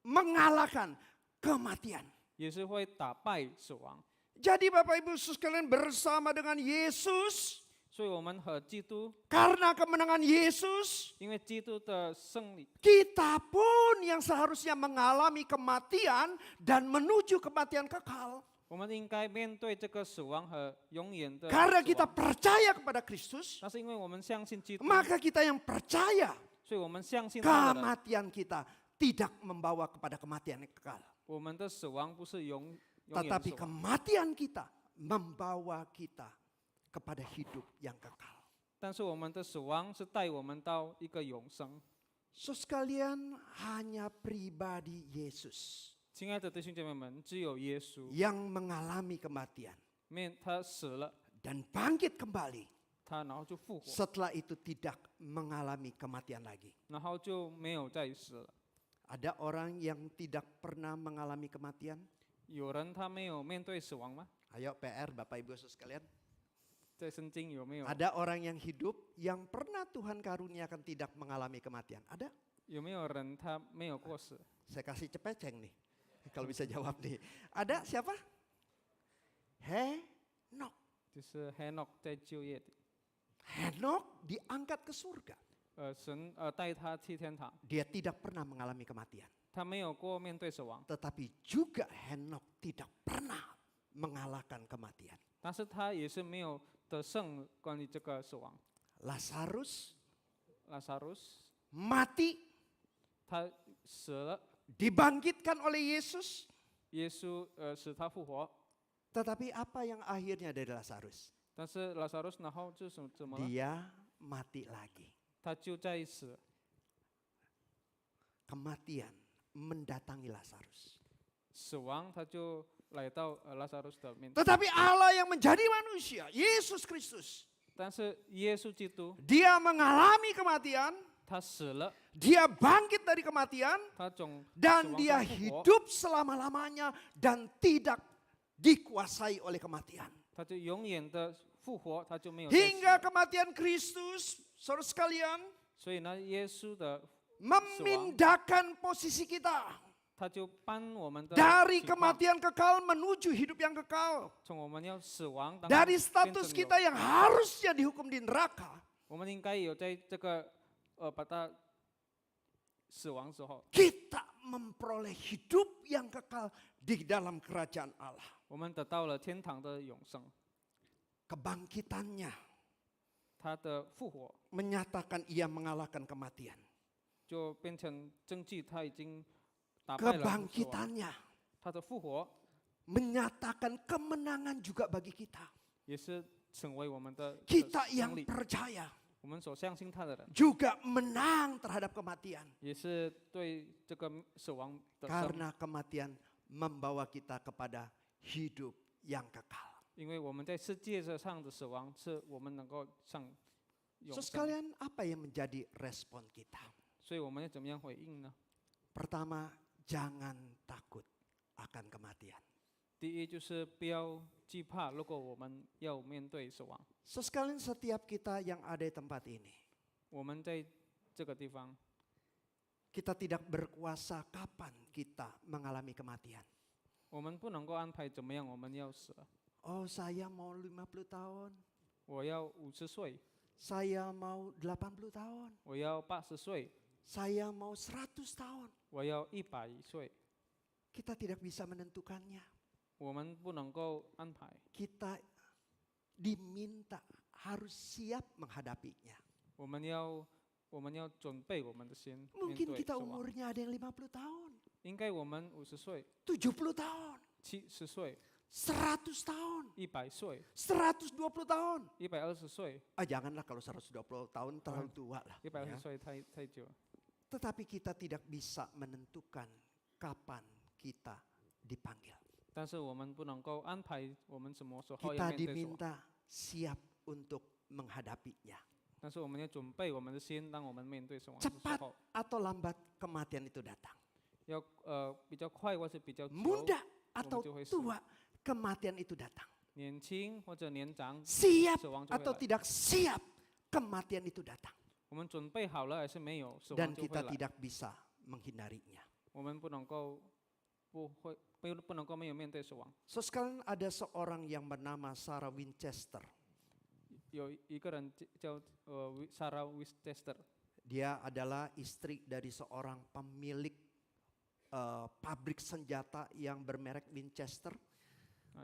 mengalahkan kematian. 也是会打败死亡。 Jadi Bapak Ibu sekalian bersama dengan Yesus 所以我们和基督， karena kemenangan Yesus 因为基督的胜利， kita pun yang seharusnya mengalami kematian dan menuju kematian kekal. 我们应该面对这个死亡和永远的 Karena 死 kita 亡。 percaya kepada Kristus, 但是因为我们相信基督， maka kita yang percaya 所以我们相信他的人， kematian kita tidak membawa kepada kematian yang kekal. 我们的死亡不是永远的 Tetapi 死亡， kematian kita membawa kita kepada hidup yang kekal. 但是我们的死亡是带我们到一个永生。 So sekalian hanya pribadi Yesus 亲爱的弟兄姐妹们，只有耶稣 yang mengalami kematian 他死了， dan bangkit kembali. 他然后就复活， Setelah itu tidak mengalami kematian lagi. 然后就没有再死了。 Ada orang yang tidak pernah mengalami kematian? 有人他没有面对死亡吗？ Ayo PR Bapak Ibu sekalian. 在圣经有没有？ Ada orang yang hidup yang pernah Tuhan karuniakan tidak mengalami kematian? Ada? 有没有人他没有过死？ Saya kasih cepeceng nih. Kalau bisa jawab nih. Ada siapa? Henok. 就是 Henok 在就业的， Henok diangkat ke surga. 神带他去天堂， Dia tidak pernah mengalami kematian. 他没有过面对死亡， Tetapi juga Henok tidak pernah mengalahkan kematian. 但是他也是没有得胜关于这个死亡。 Lazarus 拉萨路斯 mati 他死了， dibangkitkan oleh Yesus. 耶稣使他复活， Tetapi apa yang akhirnya dari Lazarus? 但是拉萨路斯然后就怎么了？ Dia mati lagi. 他就在死， Kematian mendatangi Lazarus. 死亡他就来到拉萨路斯的面前。 Tetapi Allah yang menjadi manusia, Yesus Kristus, 但是耶稣基督 dia mengalami kematian, 他死了， dia bangkit dari kematian, 他从 dan 死亡 dia 中复活， hidup selama-lamanya dan tidak dikuasai oleh kematian. 他就永远的复活，他就没有再死 Hingga 了。 kematian Kristus, saudara sekalian, 所以呢，耶稣的 memindahkan posisi kita 他就搬我们的 dari 情况 kematian kekal menuju hidup yang kekal. 从我们要死亡当中 Dari 变 status 成 kita yang harusnya dihukum di neraka, 我们应该有在这个把它死亡之后， kita memperoleh hidup yang kekal di dalam kerajaan Allah. 我们得到了天堂的永生。 Kebangkitannya 他的复活 menyatakan ia mengalahkan kematian. 就变成证据，他已经打败了死亡。 Kebangkitannya 他的复活 menyatakan kemenangan juga bagi kita. 也是成为我们的 Kita 胜 yang 利。 percaya 我们所相信他的人， juga menang terhadap kematian. 也是对这个死亡的胜， Karena kematian membawa kita kepada hidup yang kekal. 因为我们在世界上的死亡，是我们能够上永 So 生。 sekalian apa yang menjadi respon kita? 所以我们要怎么样回应呢？ Pertama, jangan takut akan kematian. 第一就是不要惧怕，如果我们要面对死亡， So sekalian setiap kita yang ada di tempat ini, 我们在这个地方， kita tidak berkuasa kapan kita mengalami kematian. 我们不能够安排怎么样我们要死。 Oh, saya mau 50 tahun, 我要50岁， saya mau 80 tahun, 我要80岁， saya mau 100 tahun. 我要100岁， Kita tidak bisa menentukannya. 我们不能够安排。 Kita diminta harus siap menghadapinya. 我们要准备我们的心面 Mungkin 对 kita 死亡。 umurnya ada yang 50 tahun, 应该我们50岁、 70 tahun, 70岁、 100 tahun, 100岁、 120 tahun. 120岁、 Janganlah kalau 120 tahun terlalu tua lah. 120 ya. 岁太久。 Tetapi kita tidak bisa menentukan kapan kita dipanggil. 但是我们不能够安排我们什么时候要 Kita 面对死亡， diminta siap untuk menghadapinya. 但是我们要准备我们的心，当我们面对死亡的时 Cepat 候， atau lambat kematian itu datang. 要比较快或是比较久， Muda atau 我们就会死。 tua, kematian itu datang. 年轻或者年长， Siap 死亡就会 atau 来。 tidak siap, kematian itu datang. 我们准备好了还是没有，死 Dan 亡就会 kita 来。 tidak bisa menghindarinya. 我们不能够不能够没有面对死亡。 So sekarang ada seorang yang bernama Sarah Winchester. 有一个人叫Sarah Winchester， Dia adalah istri dari seorang pemilik pabrik senjata yang bermerek Winchester.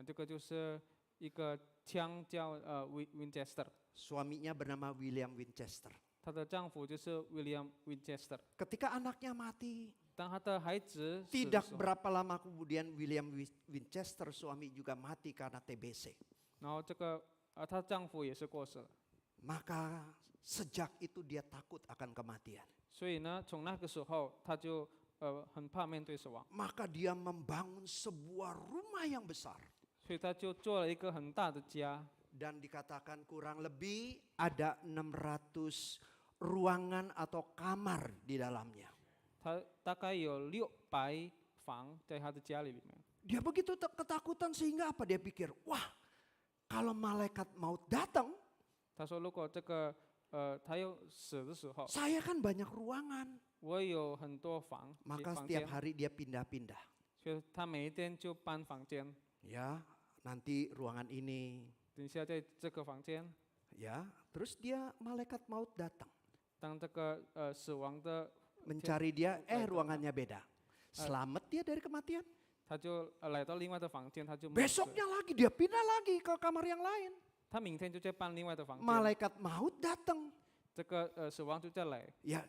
这个就是一个枪叫Winchester， Suaminya bernama William Winchester. 她的丈夫就是 William Winchester。 Ketika anaknya mati, 当他的孩子死的 tidak 时候， berapa lama kemudian William Winchester suami juga mati karena TBC. 然后她丈夫也是过世了， Maka sejak itu dia takut akan kematian. 所以呢，从那个时候他就很怕面对死亡， Maka dia membangun sebuah rumah yang besar. 所以他就做了一个很大的家， Dan dikatakan kurang lebih ada 600 ruangan atau kamar di dalamnya. 他大概有600房在他的家里面。 Dia begitu ketakutan sehingga apa? Dia pikir, wah kalau malaikat maut datang, 他说，如果这个他要死的时候， saya kan banyak ruangan. 我有很多房 Maka 房 setiap 间， hari dia pindah-pindah. 所以他每一天就搬房间， Ya, nanti ruangan ini, 等一下在这个房间， ya. Terus dia malaikat maut datang 当这个死亡的， mencari dia, ruangannya beda. Selamat dia dari kematian. 他就来到另外的房间，他就没有死 Besoknya lagi dia pindah lagi ke kamar yang lain. 他明天就再搬另外的房间， Malaikat maut datang. 这个死亡就再来， Ya,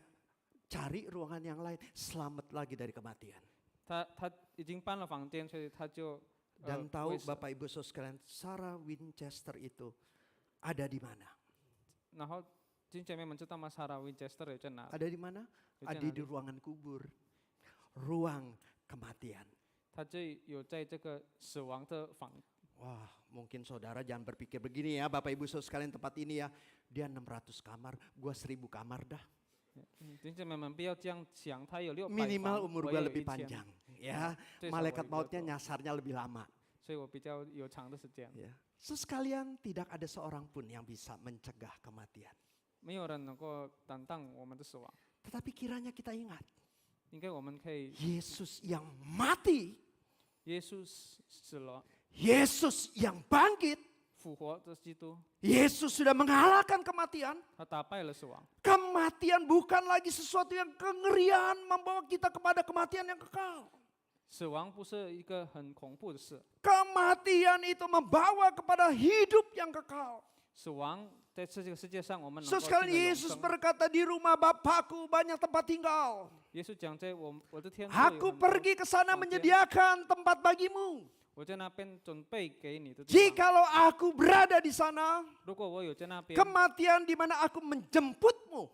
cari ruangan yang lain. Selamat lagi dari kematian. 他已经搬了房间，所以他就 Dan 不 tahu 会死。 Bapak Ibu Saudara sekalian, Sarah Winchester itu ada di mana? 然后弟兄姐妹们知道吗？Sarah Winchester 在哪？ Ada di mana? 有在 Ada 哪 di 里？ ruangan kubur. Ruang kematian. 他就有在这个死亡的房。 Wah, mungkin saudara jangan berpikir begini ya, Bapak Ibu Saudara sekalian, tempat ini ya, dia 600 kamar, gua 1000 kamar dah. 弟兄姐妹们不要这样想，他有600 Minimal 房， umur 我 gua 也有 lebih 1000， panjang, ya. 最少我 Malaikat 比较 mautnya 多 nyasarnya lebih lama. 所以我比较有长的时间。 Ya. Sekalian tidak ada seorang pun yang bisa mencegah kematian. 没有人能够担当我们的死亡， Tetapi kiranya kita ingat, 应该我们可以， Yesus yang mati, 耶稣死了， Yesus yang bangkit, 复活的基督， Yesus sudah mengalahkan kematian. 他打败了死亡。 Kematian bukan lagi sesuatu yang kengerian membawa kita kepada kematian yang kekal. 死亡不是一个很恐怖的事， Kematian itu membawa kepada hidup yang kekal. 死亡在这个世界上我们能 So 够进 sekali 入永 Yesus 生。 berkata, di rumah Bapakku banyak tempat tinggal. 耶稣讲在我的天父有 Aku 很多 pergi ke sana 房间 menyediakan tempat bagimu. 我在那边准备给你的地方。 Jikalau aku berada di sana, 如果我有在那边， kematian di mana aku menjemputmu,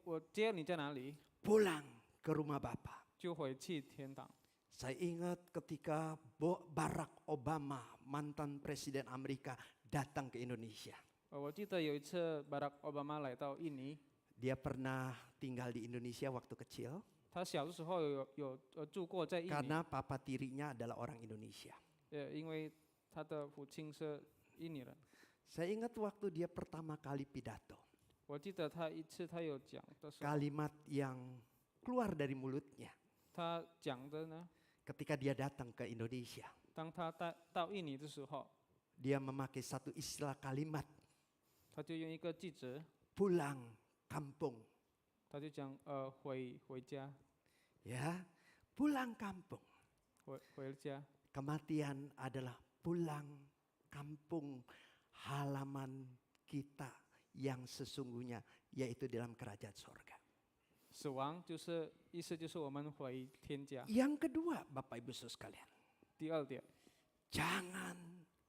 我接你在哪里， pulang ke rumah Bapa. 就回去天堂。 Saya ingat ketika Barack Obama, mantan presiden Amerika, datang ke Indonesia. 我记得有一次 Barack Obama 来到印尼， Dia pernah tinggal di Indonesia waktu kecil 他小的时候有住过在印尼， karena papa tirinya adalah orang Indonesia. 因为他的父亲是印尼人。 Saya ingat waktu dia pertama kali pidato, 我记得他一次他有讲的时候， kalimat yang keluar dari mulutnya 他讲的呢， ketika dia datang ke Indonesia. 当他到印尼的时候， Dia memakai satu istilah kalimat, 他就用一个句子， pulang kampung. 他就讲回家， Ya, pulang kampung. 回家。 Kematian adalah pulang kampung, halaman kita yang sesungguhnya, yaitu dalam kerajaan sorga. 死亡就是意思就是我们回天家。 Yang kedua, Bapak Ibu Saudara sekalian, 第二点， jangan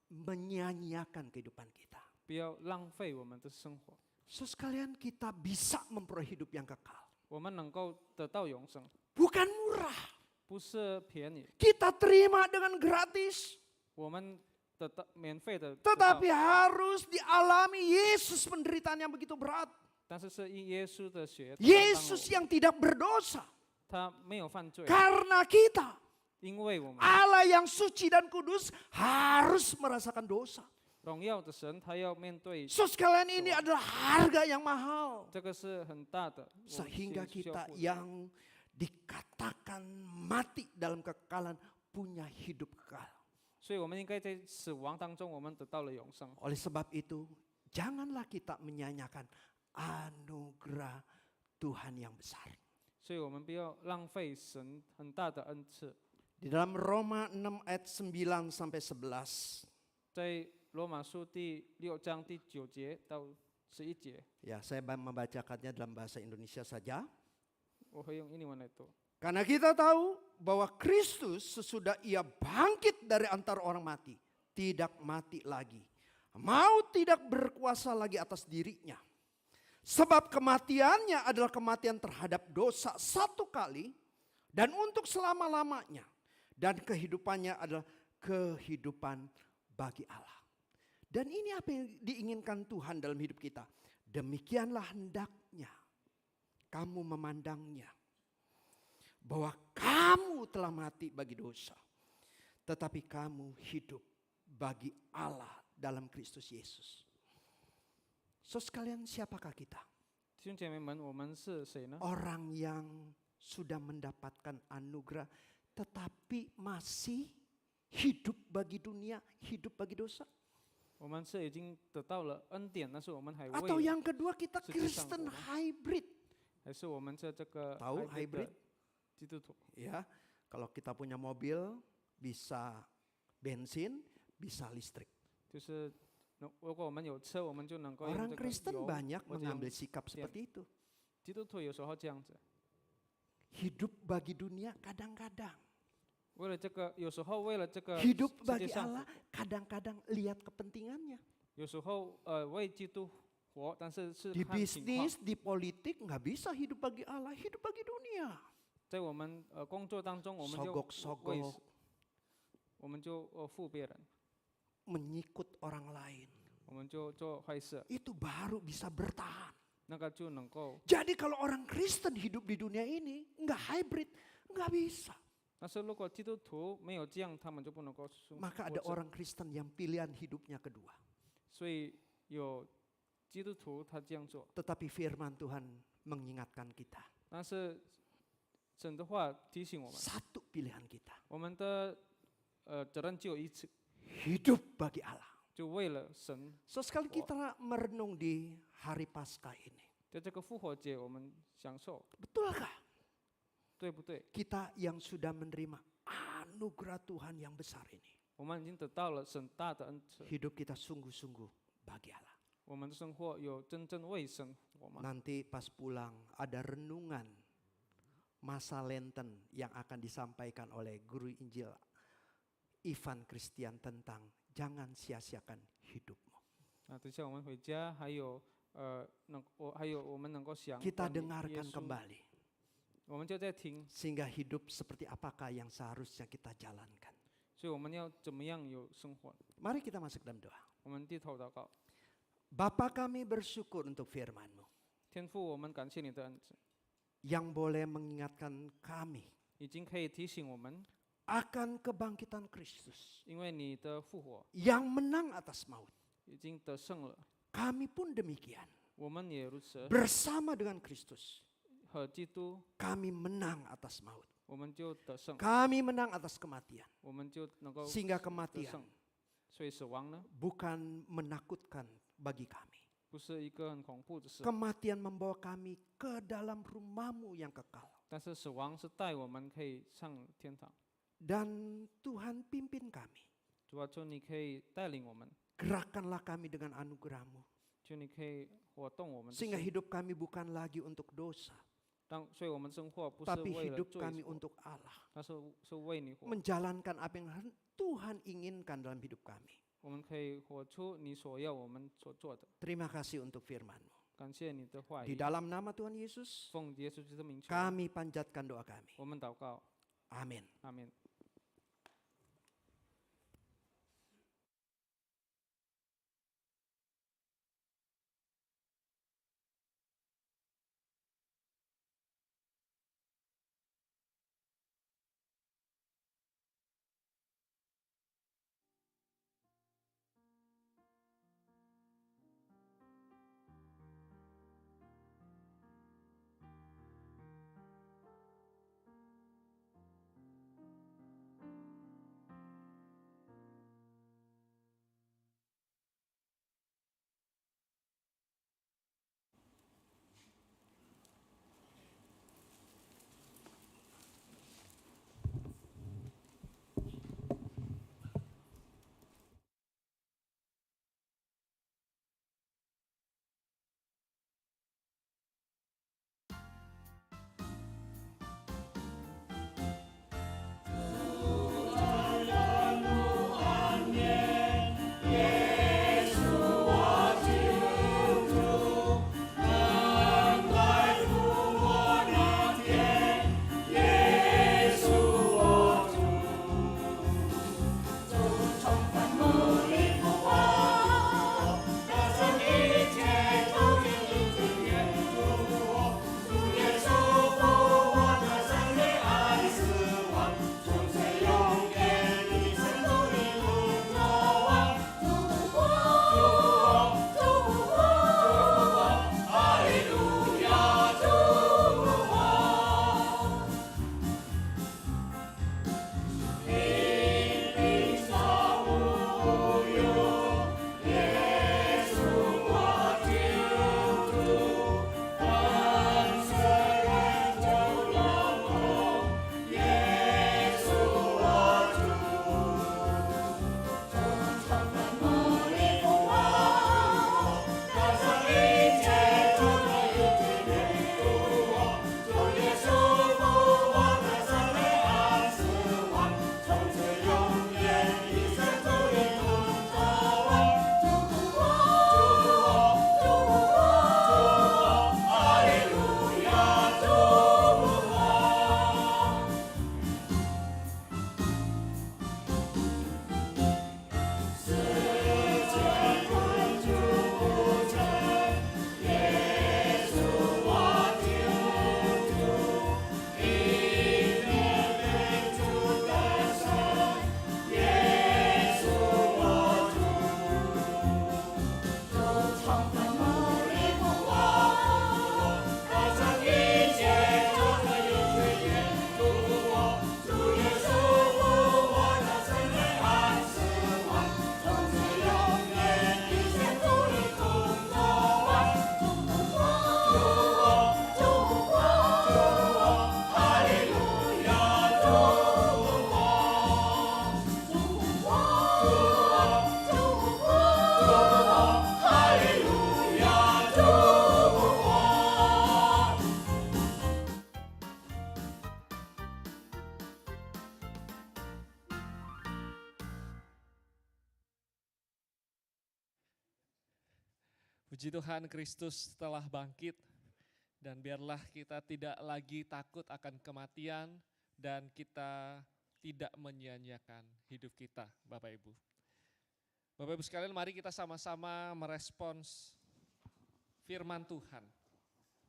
menyanyiakan kehidupan kita. 不要浪费我们的生活， Saudara sekalian, kita bisa memperoleh hidup yang kekal. 我们能够得到永生， Bukan murah, 不是便宜， kita terima dengan gratis. 我们得到免费的， Tetapi harus dialami Yesus penderitaan yang begitu berat. 但是是因耶稣的血， Yesus yang tidak berdosa. 他没有犯罪， Karena kita, 因为我们 Allah yang suci dan kudus, harus merasakan dosa. 荣耀的神，他要面对 So sekalian ini adalah harga yang mahal. 这个是很大的，我们 Sehingga 需要 kita 付出 yang dikatakan mati dalam kekekalan punya hidup kekal. 所以我们应该在死亡当中，我们得到了永生。 Oleh sebab itu, janganlah kita menyanyiakan anugerah Tuhan yang besar. 所以我们不要浪费神很大的恩赐。 Di dalam Roma 6 ayat 9 sampai 11. 在罗马书第6章第9节到11节， Ya, saya membacakannya dalam bahasa Indonesia saja. 我会用英文来读。 Karena kita tahu bahwa Kristus sesudah ia bangkit dari antara orang mati, tidak mati lagi. Maut tidak berkuasa lagi atas dirinya. Sebab kematiannya adalah kematian terhadap dosa satu kali dan untuk selama-lamanya. Dan kehidupannya adalah kehidupan bagi Allah. Dan ini apa yang diinginkan Tuhan dalam hidup kita. Demikianlah hendaknya kamu memandangnya. Bahwa kamu telah mati bagi dosa. Tetapi kamu hidup bagi Allah dalam Kristus Yesus. So sekalian, siapakah kita? 弟兄姐妹们，我们是谁呢？ Orang yang sudah mendapatkan anugerah tetapi masih hidup bagi dunia, hidup bagi dosa. 我们是已经得到了恩典，但是我们还 Atau 未， yang kedua, kita Sejak Kristen sanggup. hybrid. 还是我们这个 Tahu hybrid hybrid? 的基督徒？ Ya, kalau kita punya mobil bisa bensin, bisa listrik. 就是如果我们有车，我们就能够用 Orang 这个 Kristen 油 banyak 或者用 mengambil sikap seperti itu. 基督徒有时候这样子， Hidup bagi dunia kadang-kadang. 为了这个，有时候为了这个 Hidup 世界 bagi 上， Allah kadang-kadang lihat kepentingannya. 有时候为基督活，但是是 Di 看情况。 bisnis, di politik nggak bisa hidup bagi Allah, hidup bagi dunia. 在我们工作当中，我们就 Sogok-sogok, 我们就负别人， menyikut orang lain. 我们就做坏事， Itu baru bisa bertahan. 那个就能够。 Jadi kalau orang Kristen hidup di dunia ini nggak hybrid, nggak bisa. 但是如果基督徒没有这样，他们就不能够生 Maka 活 ada 着。 orang Kristen yang pilihan hidupnya kedua. 所以有基督徒他这样做， Tetapi firman Tuhan mengingatkan kita. 但是神的话提醒我们， Satu pilihan kita. 我们的责任只有一次， Hidup bagi Allah. 就为了神。 So sekali kita merenung di hari Paskah ini. 在这个复活节，我们享受， Betulkah 对不对？ kita yang sudah menerima anugerah Tuhan yang besar ini? 我们已经得到了神大的恩赐， Hidup kita sungguh-sungguh bagi Allah. 我们的生活有真正为神活吗？ Nanti pas pulang ada renungan masa Lenten yang akan disampaikan oleh guru Injil Ivan Christian tentang jangan sia-siakan hidupmu. 啊，等下我们回家还有还有我们能够想 Kita 关于耶 dengarkan 稣 kembali 我们就在听， sehingga hidup seperti apakah yang seharusnya kita jalankan. 所以我们要怎么样有生活？ Mari kita masuk dalam doa. 我们低头祷告。Bapa kami bersyukur untuk firman-Mu 天父，我们感谢你的恩赐， yang boleh mengingatkan kami 已经可以提醒我们， akan kebangkitan Kristus 因为你的复活 yang menang atas maut. 已经得胜了， Kami pun demikian. 我们也如此， Bersama dengan Kristus, 和基督 kami menang atas maut. 我们就得胜， Kami menang atas kematian. 我们就能够 Sehingga 得 kematian 胜。所以死亡呢， bukan menakutkan bagi kami. 不是一个很恐怖的事， Kematian membawa kami ke dalam rumah-Mu yang kekal. 但是死亡是带我们可以上天堂。 Dan Tuhan pimpin kami. 主啊，求你可以带领我们， Gerakkanlah kami dengan anugerah-Mu. 求你可以活动我们的 Sehingga 心， hidup kami bukan lagi untuk dosa. 所以我们生活不是 Tapi 为了 hidup 罪 kami 活， untuk Allah. 但是为你活。 Menjalankan apa yang Tuhan inginkan dalam hidup kami. 我们可以活出你所要我们所做的。 Terima kasih untuk firman-Mu. 感谢你的话 Di 语， dalam nama Tuhan Yesus, 奉耶稣基督的名求， kami panjatkan doa kami. 我们祷告， Amin. 阿门。Puji Tuhan, Kristus telah bangkit, dan biarlah kita tidak lagi takut akan kematian, dan kita tidak menyia-nyiakan hidup kita, Bapak Ibu. Bapak Ibu sekalian, mari kita sama-sama merespons firman Tuhan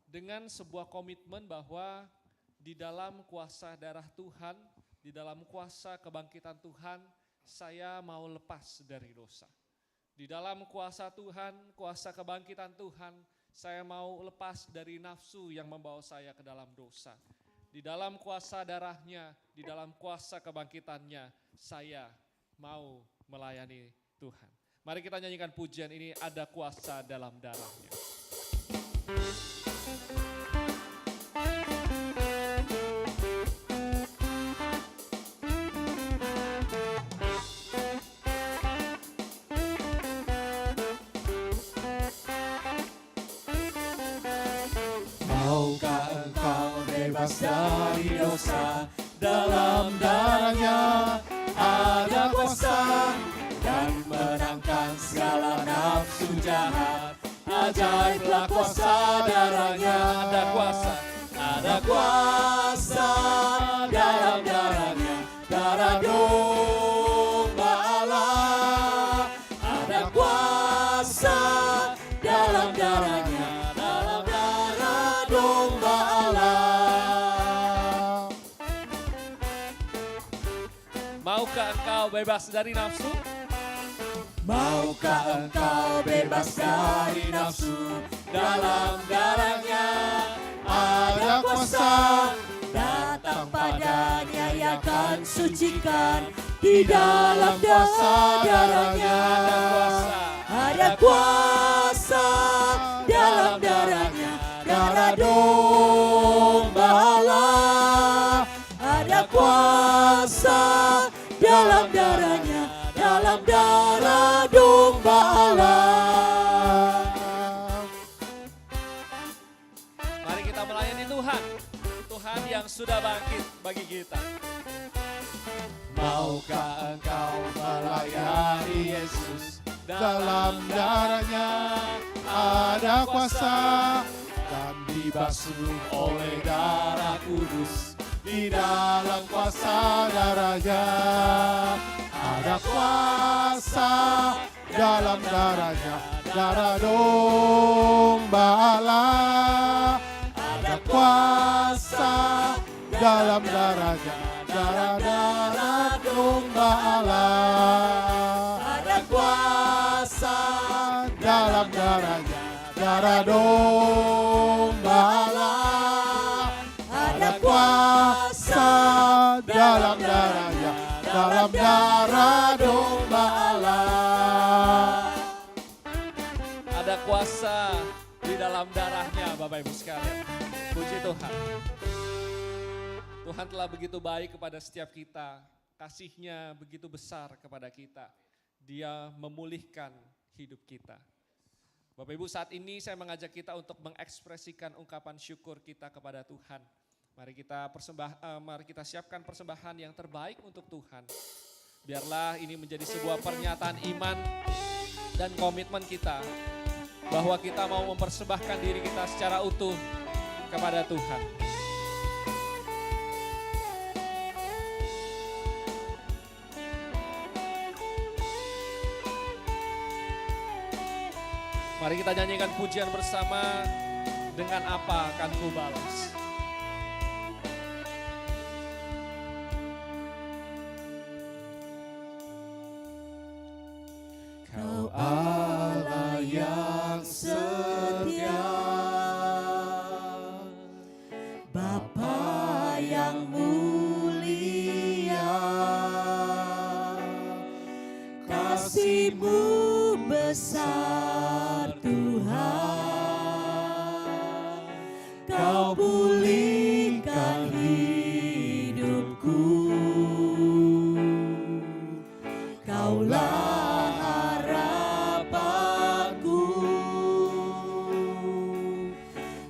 dengan sebuah komitmen bahwa di dalam kuasa darah Tuhan, di dalam kuasa kebangkitan Tuhan, saya mau lepas dari dosa. Di dalam kuasa Tuhan, kuasa kebangkitan Tuhan, saya mau lepas dari nafsu yang membawa saya ke dalam dosa. Di dalam kuasa darahnya, di dalam kuasa kebangkitannya, saya mau melayani Tuhan. Mari kita nyanyikan pujian ini, ada kuasa dalam darahnya. Maukah engkau bebas dari dosa, dalam darahnya ada kuasa, dan menangkan segala nafsu jahat. Ajaiblah kuasa darahnya, Ada kuasa, ada kuasa dalam darahnya, darah domba Allah. Ada kuasa dalam darahnya, dalam darah domba Allah. maukah engkau bebas dari nafsu? Maukah engkau bebas dari nafsu, dalam darahnya ada kuasa. Datang padanya yang akan sucikan, di dalam kuasa darahnya ada kuasa. Dalam darahnya, darah domba Allah. Ada kuasa dalam darahnya, dalam darah domba Allah. Mari kita melayani Tuhan, Tuhan yang sudah bangkit bagi kita. Maukah engkau melayani Yesus? Dalam darahnya ada kuasa, dan dibasuh oleh darah kudus. Di dalam kuasa darahnya ada kuasa. Dalam darahnya, darah domba Allah. Ada kuasa dalam darahnya, darah domba Allah. Ada kuasa dalam darahnya, darah domba Allah. Ada kuasa dalam darahnya, dalam darah domba Allah. Ada kuasa di dalam darahnya, Bapak Ibu sekalian. Puji Tuhan. Tuhan telah begitu baik kepada setiap kita. Kasih-Nya begitu besar kepada kita. Dia memulihkan hidup kita. Bapak Ibu, saat ini saya mengajak kita untuk mengekspresikan ungkapan syukur kita kepada Tuhan. Mari kita siapkan persembahan yang terbaik untuk Tuhan. Biarlah ini menjadi sebuah pernyataan iman dan komitmen kita bahwa kita mau mempersembahkan diri kita secara utuh kepada Tuhan. Mari kita nyanyikan pujian bersama, dengan apa akan ku balas. Kau Allah yang setia, Bapa yang mulia, kasih-Mu besar Tuhan. Kau pulihkan hidupku, Kaulah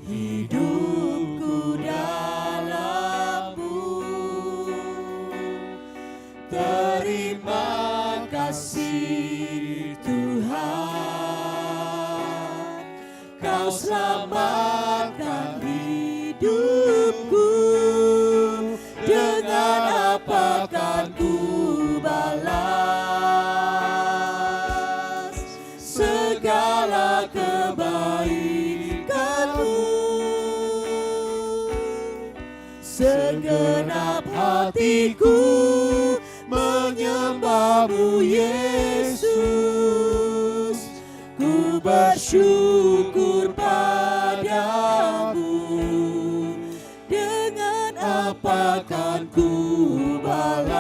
hidupku dalam-Mu. Terima kasih Tuhan, Kau selamatkan hidupku. Dengan apa kan ku balas? hatiku menyembah-Mu Yesus. Ku bersyukur padamu. Dengan apa kan ku balas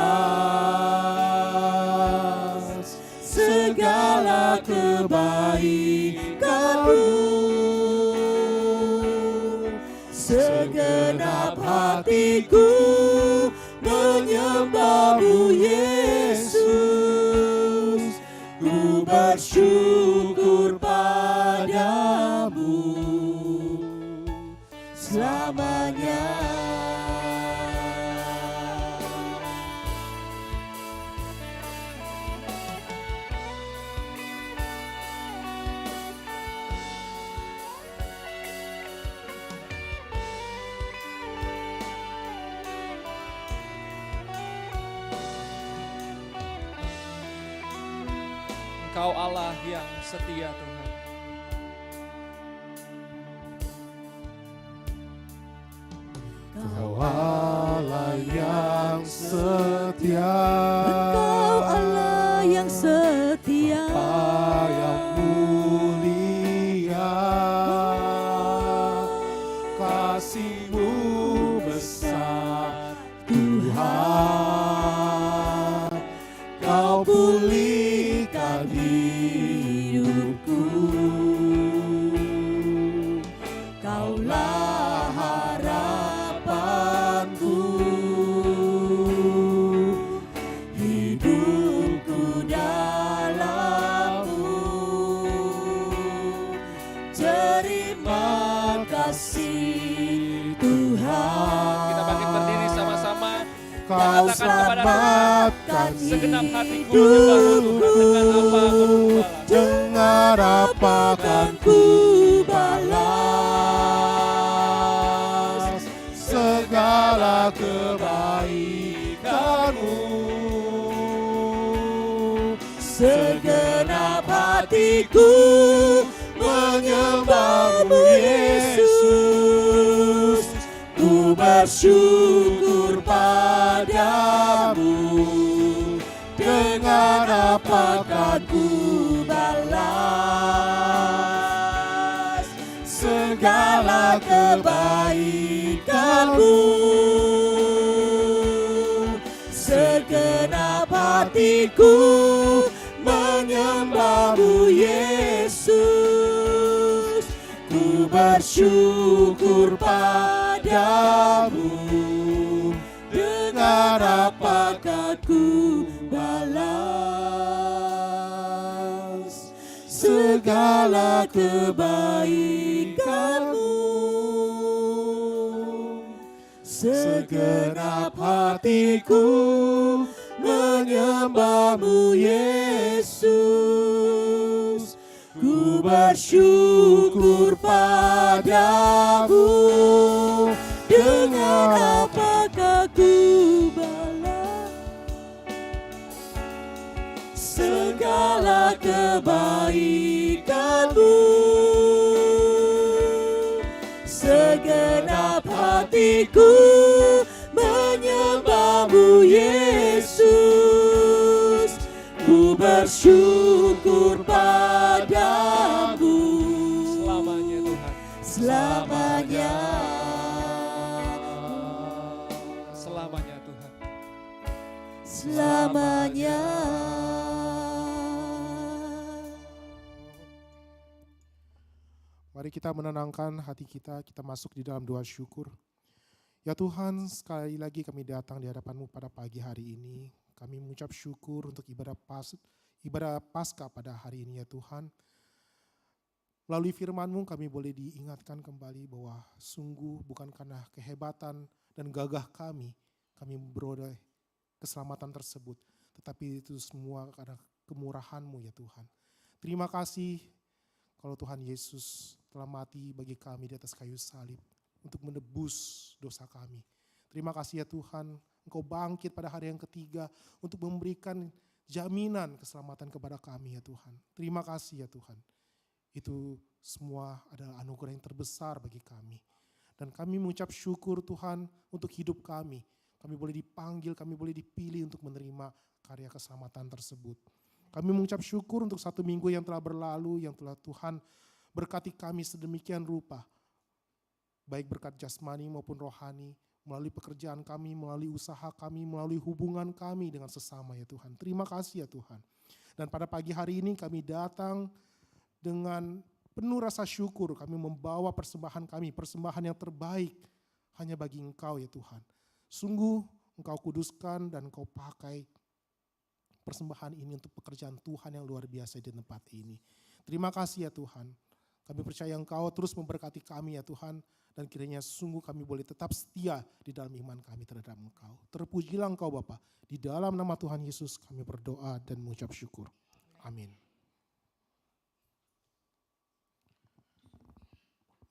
segala kebaikan-Mu? Segenap hatiku menyembah-Mu Yesus. Ku bersyukur padamu selamanya. Engkau Allah yang setia Tuhan. Engkau Allah yang setia. Engkau Allah yang setia. Bapa yang mulia, kasih-Mu besar Tuhan. Kau pulihkan hidupku. Kaulah harapanku. Hidupku dalam-Mu. Terima kasih Tuhan. Kita bangkit berdiri sama-sama. Kau Katakan kepada Tuhan, selamatkan segenap hatiku menyembah-Mu Tuhan. Dengan apa akan ku Dengan apa kan ku balas segala kebaikan-Mu? Segenap hatiku menyembah-Mu Yesus. Ku bersyukur padamu. Dengan apa kan ku balas segala kebaikan-Mu? Segenap hatiku menyembah-Mu Yesus. Ku bersyukur padamu. Dengan apakah ku balas segala kebaikan-Mu? Segenap hatiku menyembah-Mu Yesus. Ku bersyukur padamu. Dengan apakah ku balas segala kebaikan-Mu? Segenap hatiku menyembah-Mu Yesus. Ku bersyukur padamu selamanya Tuhan. selamanya. Selamanya Tuhan. Selamanya. Mari kita menenangkan hati kita masuk di dalam doa syukur. Ya Tuhan, sekali lagi kami datang di hadapan-Mu pada pagi hari ini. Kami mengucap syukur untuk ibadah Paskah pada hari ini ya Tuhan. Melalui firman-Mu kami boleh diingatkan kembali bahwa sungguh bukan karena kehebatan dan gagah kami beroleh keselamatan tersebut. Tetapi itu semua karena kemurahan-Mu ya Tuhan. Terima kasih kalau Tuhan Yesus telah mati bagi kami di atas kayu salib untuk menebus dosa kami. Terima kasih ya Tuhan, Engkau bangkit pada hari yang ketiga untuk memberikan jaminan keselamatan kepada kami ya Tuhan. Terima kasih ya Tuhan. Itu semua adalah anugerah yang terbesar bagi kami. Dan kami mengucap syukur Tuhan untuk hidup kami. Kami boleh dipanggil, kami boleh dipilih untuk menerima karya keselamatan tersebut. Kami mengucap syukur untuk 1 minggu yang telah berlalu, yang telah Tuhan berkati kami sedemikian rupa. Baik berkat jasmani maupun rohani, melalui pekerjaan kami, melalui usaha kami, melalui hubungan kami dengan sesama ya Tuhan. Terima kasih ya Tuhan. Dan pada pagi hari ini kami datang dengan penuh rasa syukur, kami membawa persembahan kami, persembahan yang terbaik hanya bagi Engkau ya Tuhan. Sungguh Engkau kuduskan dan Engkau pakai persembahan ini untuk pekerjaan Tuhan yang luar biasa di tempat ini. Terima kasih ya Tuhan. Kami percaya Engkau terus memberkati kami ya Tuhan. Dan kiranya sungguh kami boleh tetap setia di dalam iman kami terhadap Engkau. Terpujilah Engkau Bapa. Di dalam nama Tuhan Yesus kami berdoa dan mengucap syukur. Amin.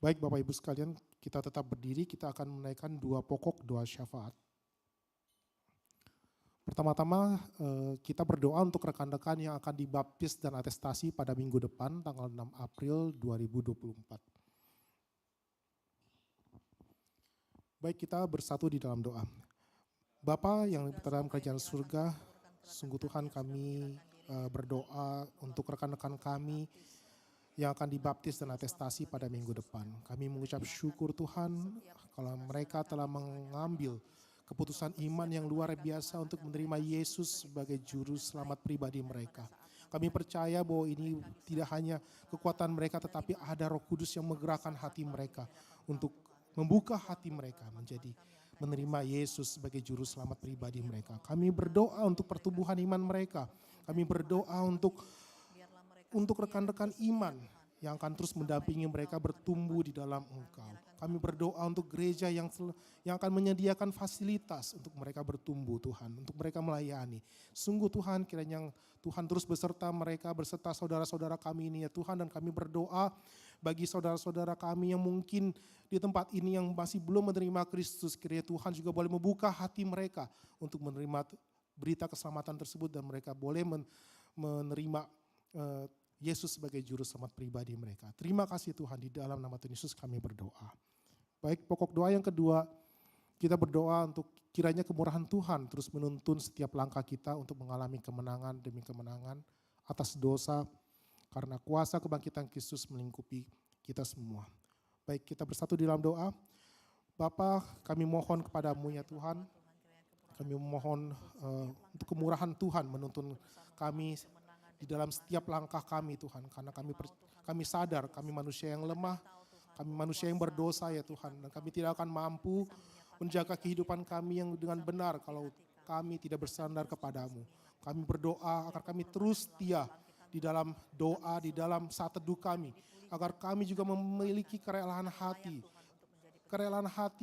Baik Bapak Ibu sekalian, kita tetap berdiri, kita akan menaikkan 2 pokok doa syafaat. Pertama-tama kita berdoa untuk rekan-rekan yang akan dibaptis dan atestasi pada minggu depan tanggal 6 April 2024. Baik, kita bersatu di dalam doa. Bapa yang dalam kerajaan surga, sungguh Tuhan kami berdoa untuk rekan-rekan kami yang akan dibaptis dan atestasi pada minggu depan. Kami mengucap syukur Tuhan kalau mereka telah mengambil keputusan iman yang luar biasa untuk menerima Yesus sebagai juru selamat pribadi mereka. Kami percaya bahwa ini tidak hanya kekuatan mereka tetapi ada Roh Kudus yang menggerakkan hati mereka untuk membuka hati mereka menjadi menerima Yesus sebagai juru selamat pribadi mereka. Kami berdoa untuk pertumbuhan iman mereka. Kami berdoa untuk rekan-rekan iman yang akan terus mendampingi mereka bertumbuh di dalam Engkau. Kami berdoa untuk gereja yang akan menyediakan fasilitas untuk mereka bertumbuh Tuhan, untuk mereka melayani. Sungguh Tuhan kiranya Tuhan terus beserta mereka, beserta saudara-saudara kami ini ya Tuhan, dan kami berdoa bagi saudara-saudara kami yang mungkin di tempat ini yang masih belum menerima Kristus, kiranya Tuhan juga boleh membuka hati mereka untuk menerima berita keselamatan tersebut dan mereka boleh menerima Yesus sebagai juru selamat pribadi mereka. Terima kasih Tuhan, di dalam nama Tuhan Yesus kami berdoa. Baik, pokok doa yang kedua, kita berdoa untuk kiranya kemurahan Tuhan terus menuntun setiap langkah kita untuk mengalami kemenangan demi kemenangan atas dosa karena kuasa kebangkitan Kristus melingkupi kita semua. Baik, kita bersatu di dalam doa. Bapa, kami mohon kepadamu ya Tuhan, kami memohon untuk kemurahan Tuhan menuntun kami di dalam setiap langkah kami Tuhan, karena kami sadar kami manusia yang lemah, kami manusia yang berdosa ya Tuhan, dan kami tidak akan mampu menjaga kehidupan kami yang dengan benar kalau kami tidak bersandar kepadamu. Kami berdoa agar kami terus setia di dalam doa, di dalam saat teduh kami, agar kami juga memiliki kerelaan hati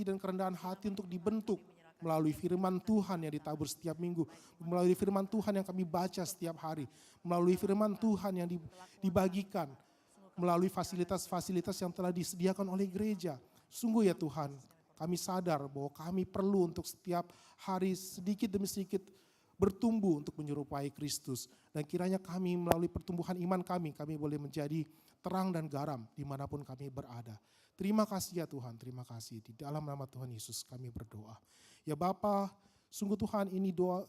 dan kerendahan hati untuk dibentuk melalui firman Tuhan yang ditabur setiap minggu, melalui firman Tuhan yang kami baca setiap hari, melalui firman Tuhan yang dibagikan, melalui fasilitas-fasilitas yang telah disediakan oleh gereja. Sungguh ya Tuhan, kami sadar bahwa kami perlu untuk setiap hari sedikit demi sedikit bertumbuh untuk menyerupai Kristus. Dan kiranya kami melalui pertumbuhan iman kami boleh menjadi terang dan garam dimanapun kami berada. Terima kasih ya Tuhan, terima kasih. Di dalam nama Tuhan Yesus kami berdoa. Ya Bapa, sungguh Tuhan ini doa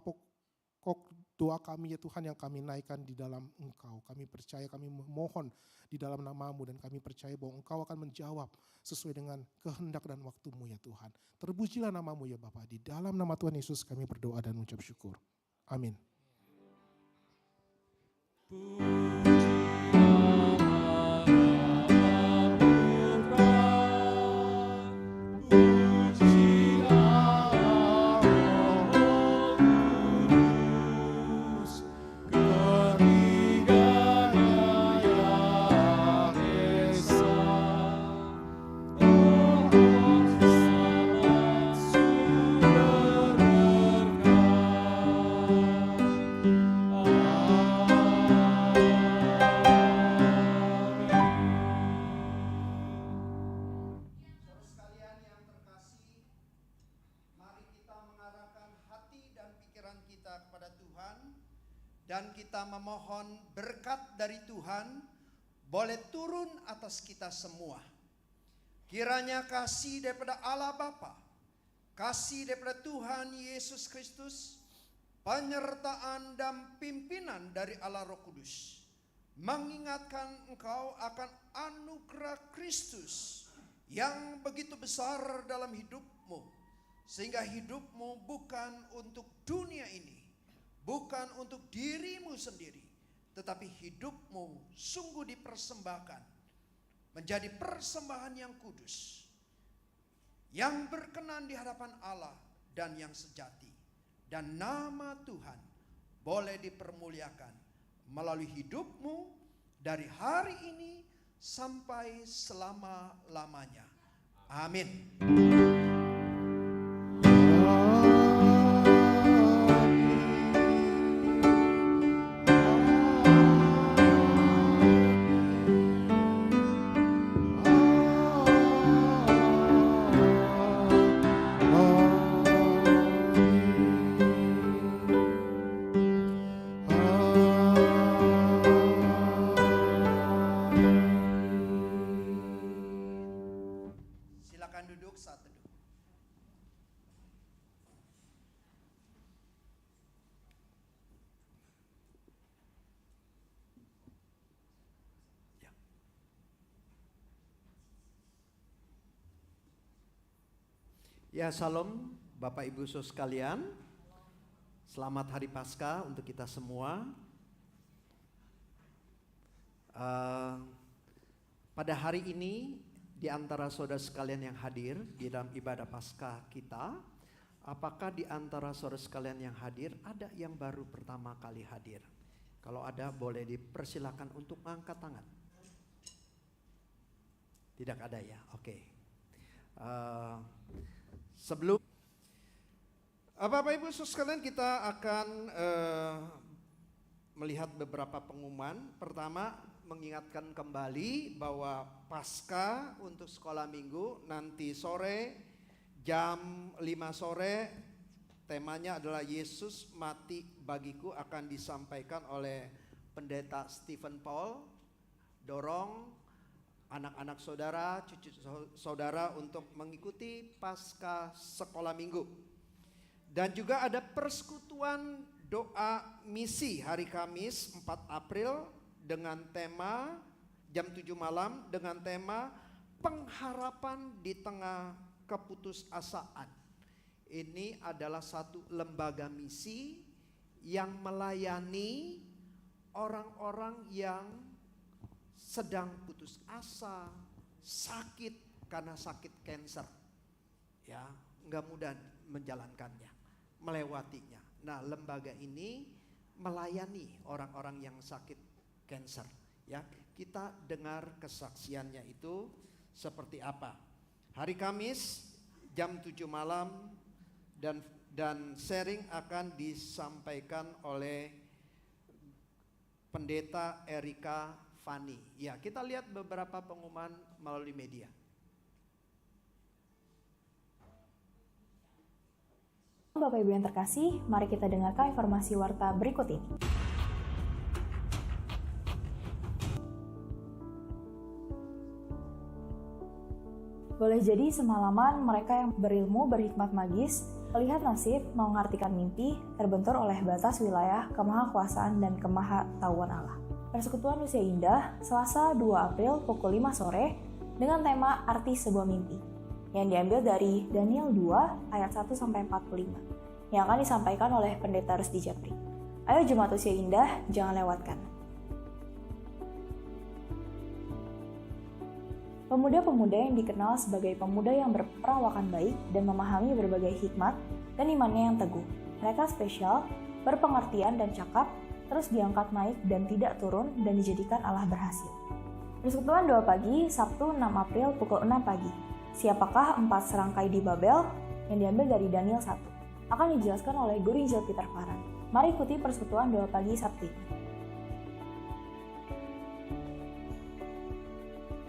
pokok doa kami ya Tuhan yang kami naikkan di dalam Engkau. Kami percaya, kami memohon di dalam nama-Mu dan kami percaya bahwa Engkau akan menjawab sesuai dengan kehendak dan waktu-Mu ya Tuhan. Terpujilah nama-Mu ya Bapa. Di dalam nama Tuhan Yesus kami berdoa dan mengucap syukur. Amin. Dan kita memohon berkat dari Tuhan boleh turun atas kita semua. Kiranya kasih daripada Allah Bapa, kasih daripada Tuhan Yesus Kristus, penyertaan dan pimpinan dari Allah Roh Kudus mengingatkan engkau akan anugerah Kristus yang begitu besar dalam hidupmu, sehingga hidupmu bukan untuk dunia ini, bukan untuk dirimu sendiri, tetapi hidupmu sungguh dipersembahkan menjadi persembahan yang kudus, yang berkenan di hadapan Allah dan yang sejati. Dan nama Tuhan boleh dipermuliakan melalui hidupmu dari hari ini sampai selama-lamanya. Amin. Silakan duduk saat teduh. Ya, salam Bapak Ibu Saudara sekalian. Selamat Hari Paskah untuk kita semua. Pada hari ini, di antara saudara sekalian yang hadir di dalam ibadah Paskah kita, apakah di antara saudara sekalian yang hadir ada yang baru pertama kali hadir? Kalau ada, boleh dipersilakan untuk angkat tangan. Tidak ada ya, oke. Sebelum Bapak Ibu Saudara sekalian, kita akan melihat beberapa pengumuman. Pertama, mengingatkan kembali bahwa Paskah untuk sekolah minggu nanti sore jam 5 sore, temanya adalah Yesus mati bagiku, akan disampaikan oleh Pendeta Stephen Paul. Dorong anak-anak saudara, cucu saudara untuk mengikuti Paskah sekolah minggu. Dan juga ada persekutuan doa misi hari Kamis 4 April dengan tema jam 7 malam dengan tema pengharapan di tengah keputusasaan. Ini adalah satu lembaga misi yang melayani orang-orang yang sedang putus asa, sakit karena sakit kanker. Ya, enggak mudah menjalankannya, melewatinya. Nah, lembaga ini melayani orang-orang yang sakit kanker. Ya, kita dengar kesaksiannya itu seperti apa. Hari Kamis jam 7 malam dan sharing akan disampaikan oleh Pendeta Erika Fani. Ya, kita lihat beberapa pengumuman melalui media. Bapak Ibu yang terkasih, mari kita dengarkan informasi warta berikut ini. Boleh jadi semalaman mereka yang berilmu berhikmat magis, melihat nasib, mengartikan mimpi, terbentur oleh batas wilayah kemahakuasaan dan kemahatauan Allah. Persekutuan Usia Indah, Selasa 2 April pukul 5 sore dengan tema Arti Sebuah Mimpi yang diambil dari Daniel 2 ayat 1-45 yang akan disampaikan oleh Pendeta Rusdi Japri. Ayo Jemaat Usia Indah, jangan lewatkan. Pemuda-pemuda yang dikenal sebagai pemuda yang berperawakan baik dan memahami berbagai hikmat dan imannya yang teguh. Mereka spesial, berpengertian dan cakap, terus diangkat naik dan tidak turun dan dijadikan Allah berhasil. Persekutuan 2 pagi, Sabtu 6 April pukul 6 pagi. Siapakah 4 serangkai di Babel? Yang diambil dari Daniel 1. Akan dijelaskan oleh Guru Injil Peter Paran. Mari ikuti persekutuan 2 pagi Sabtu ini.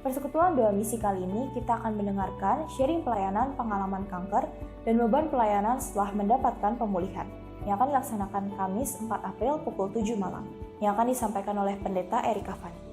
Persekutuan 2 misi kali ini kita akan mendengarkan sharing pelayanan pengalaman kanker dan beban pelayanan setelah mendapatkan pemulihan yang akan dilaksanakan Kamis 4 April pukul 7 malam yang akan disampaikan oleh Pendeta Erika Fani.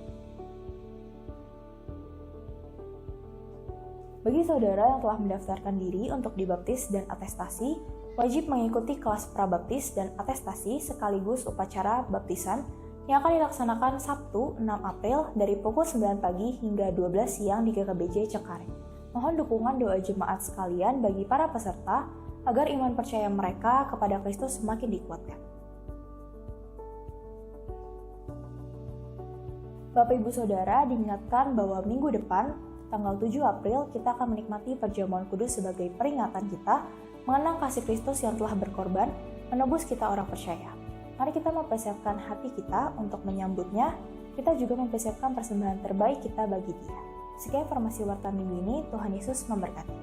Bagi saudara yang telah mendaftarkan diri untuk dibaptis dan atestasi, wajib mengikuti kelas prabaptis dan atestasi sekaligus upacara baptisan yang akan dilaksanakan Sabtu 6 April dari pukul 9 pagi hingga 12 siang di GKBJ Cengkareng. Mohon dukungan doa jemaat sekalian bagi para peserta agar iman percaya mereka kepada Kristus semakin dikuatkan. Bapak Ibu Saudara diingatkan bahwa minggu depan, tanggal 7 April, kita akan menikmati perjamuan kudus sebagai peringatan kita mengenang kasih Kristus yang telah berkorban menebus kita orang percaya. Mari kita mempersiapkan hati kita untuk menyambutnya, kita juga mempersiapkan persembahan terbaik kita bagi Dia. Sekian informasi warta minggu ini, Tuhan Yesus memberkati.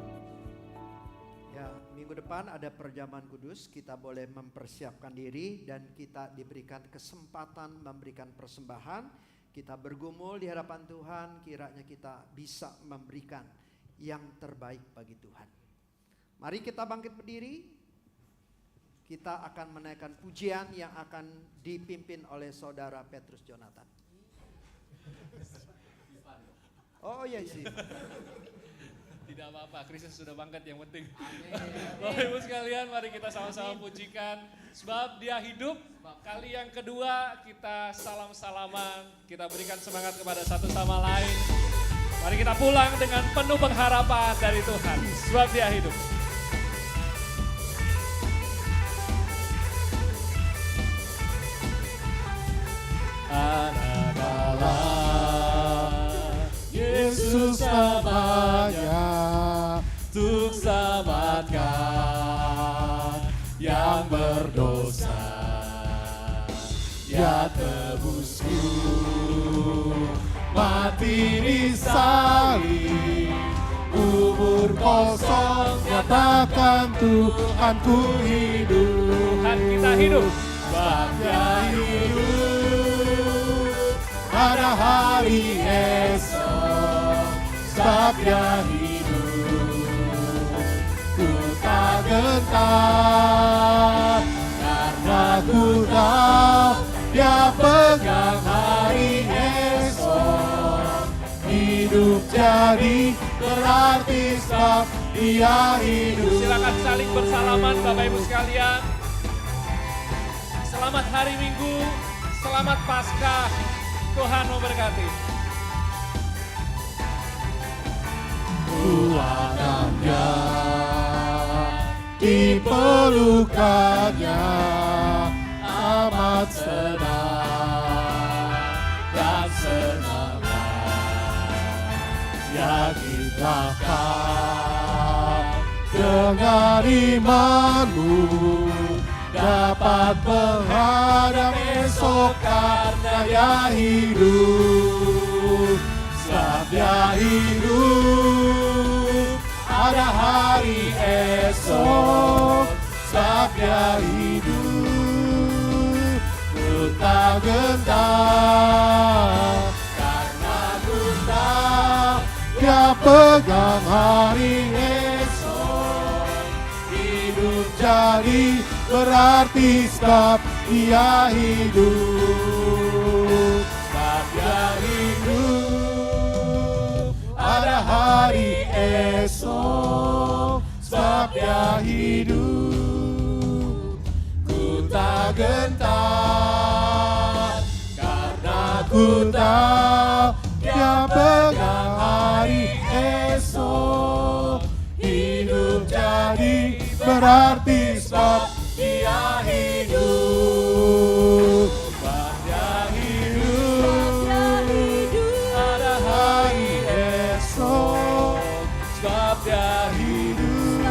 Ya, minggu depan ada perjamuan kudus, kita boleh mempersiapkan diri dan kita diberikan kesempatan memberikan persembahan. Kita bergumul di hadapan Tuhan, kiranya kita bisa memberikan yang terbaik bagi Tuhan. Mari kita bangkit berdiri. Kita akan menaikkan pujian yang akan dipimpin oleh Saudara Petrus Jonathan. Oh iya sih. Tidak apa-apa, Kristus sudah bangkit yang penting. Bapak Ibu sekalian, mari kita sama-sama pujikan. Sebab Dia hidup. Kali yang kedua kita salam-salaman, kita berikan semangat kepada satu sama lain. Mari kita pulang dengan penuh pengharapan dari Tuhan. Sebab Dia hidup. Yesus namanya untuk selamatkan yang berdosa. Ya tebusku mati di salib, kubur kosong nyatakan Tuhanku hidup. Tuhan kita hidup. Sebab Dia hidup, ada hari esok. Sebab Dia hidup, ku tak gentar, karena ku tahu Dia pegang hari esok. Hidup jadi berarti sebab Dia hidup. Silakan saling bersalaman Bapak Ibu sekalian. Selamat hari Minggu, selamat Paskah. Tuhan memberkati. Tuhannya di pelukannya amat senang dan senanglah. Yakinlah kau dengan imanmu dapat menghadap esok karena Dia hidup. Sebab Dia hidup, ada hari esok. Sebab Dia hidup, ku tak gentar, karena ku tahu Dia pegang hari esok. Hidup jadi berarti sebab Dia hidup. Sebab Dia hidup, ada hari esok. Sebab Dia hidup, ku tak gentar, karena ku tahu Dia pegang hari esok. Hidup jadi berarti sebab Dia hidup. Sebab Dia hidup, ada hari esok. Sebab Dia hidup,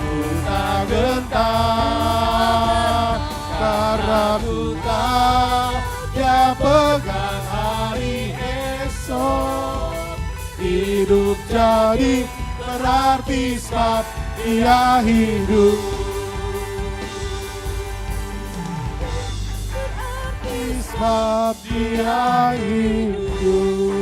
ku tak gentar, karena ku tahu Dia pegang hari esok. Hidup jadi berarti sebab Dia hidup. Sebab Dia hidup.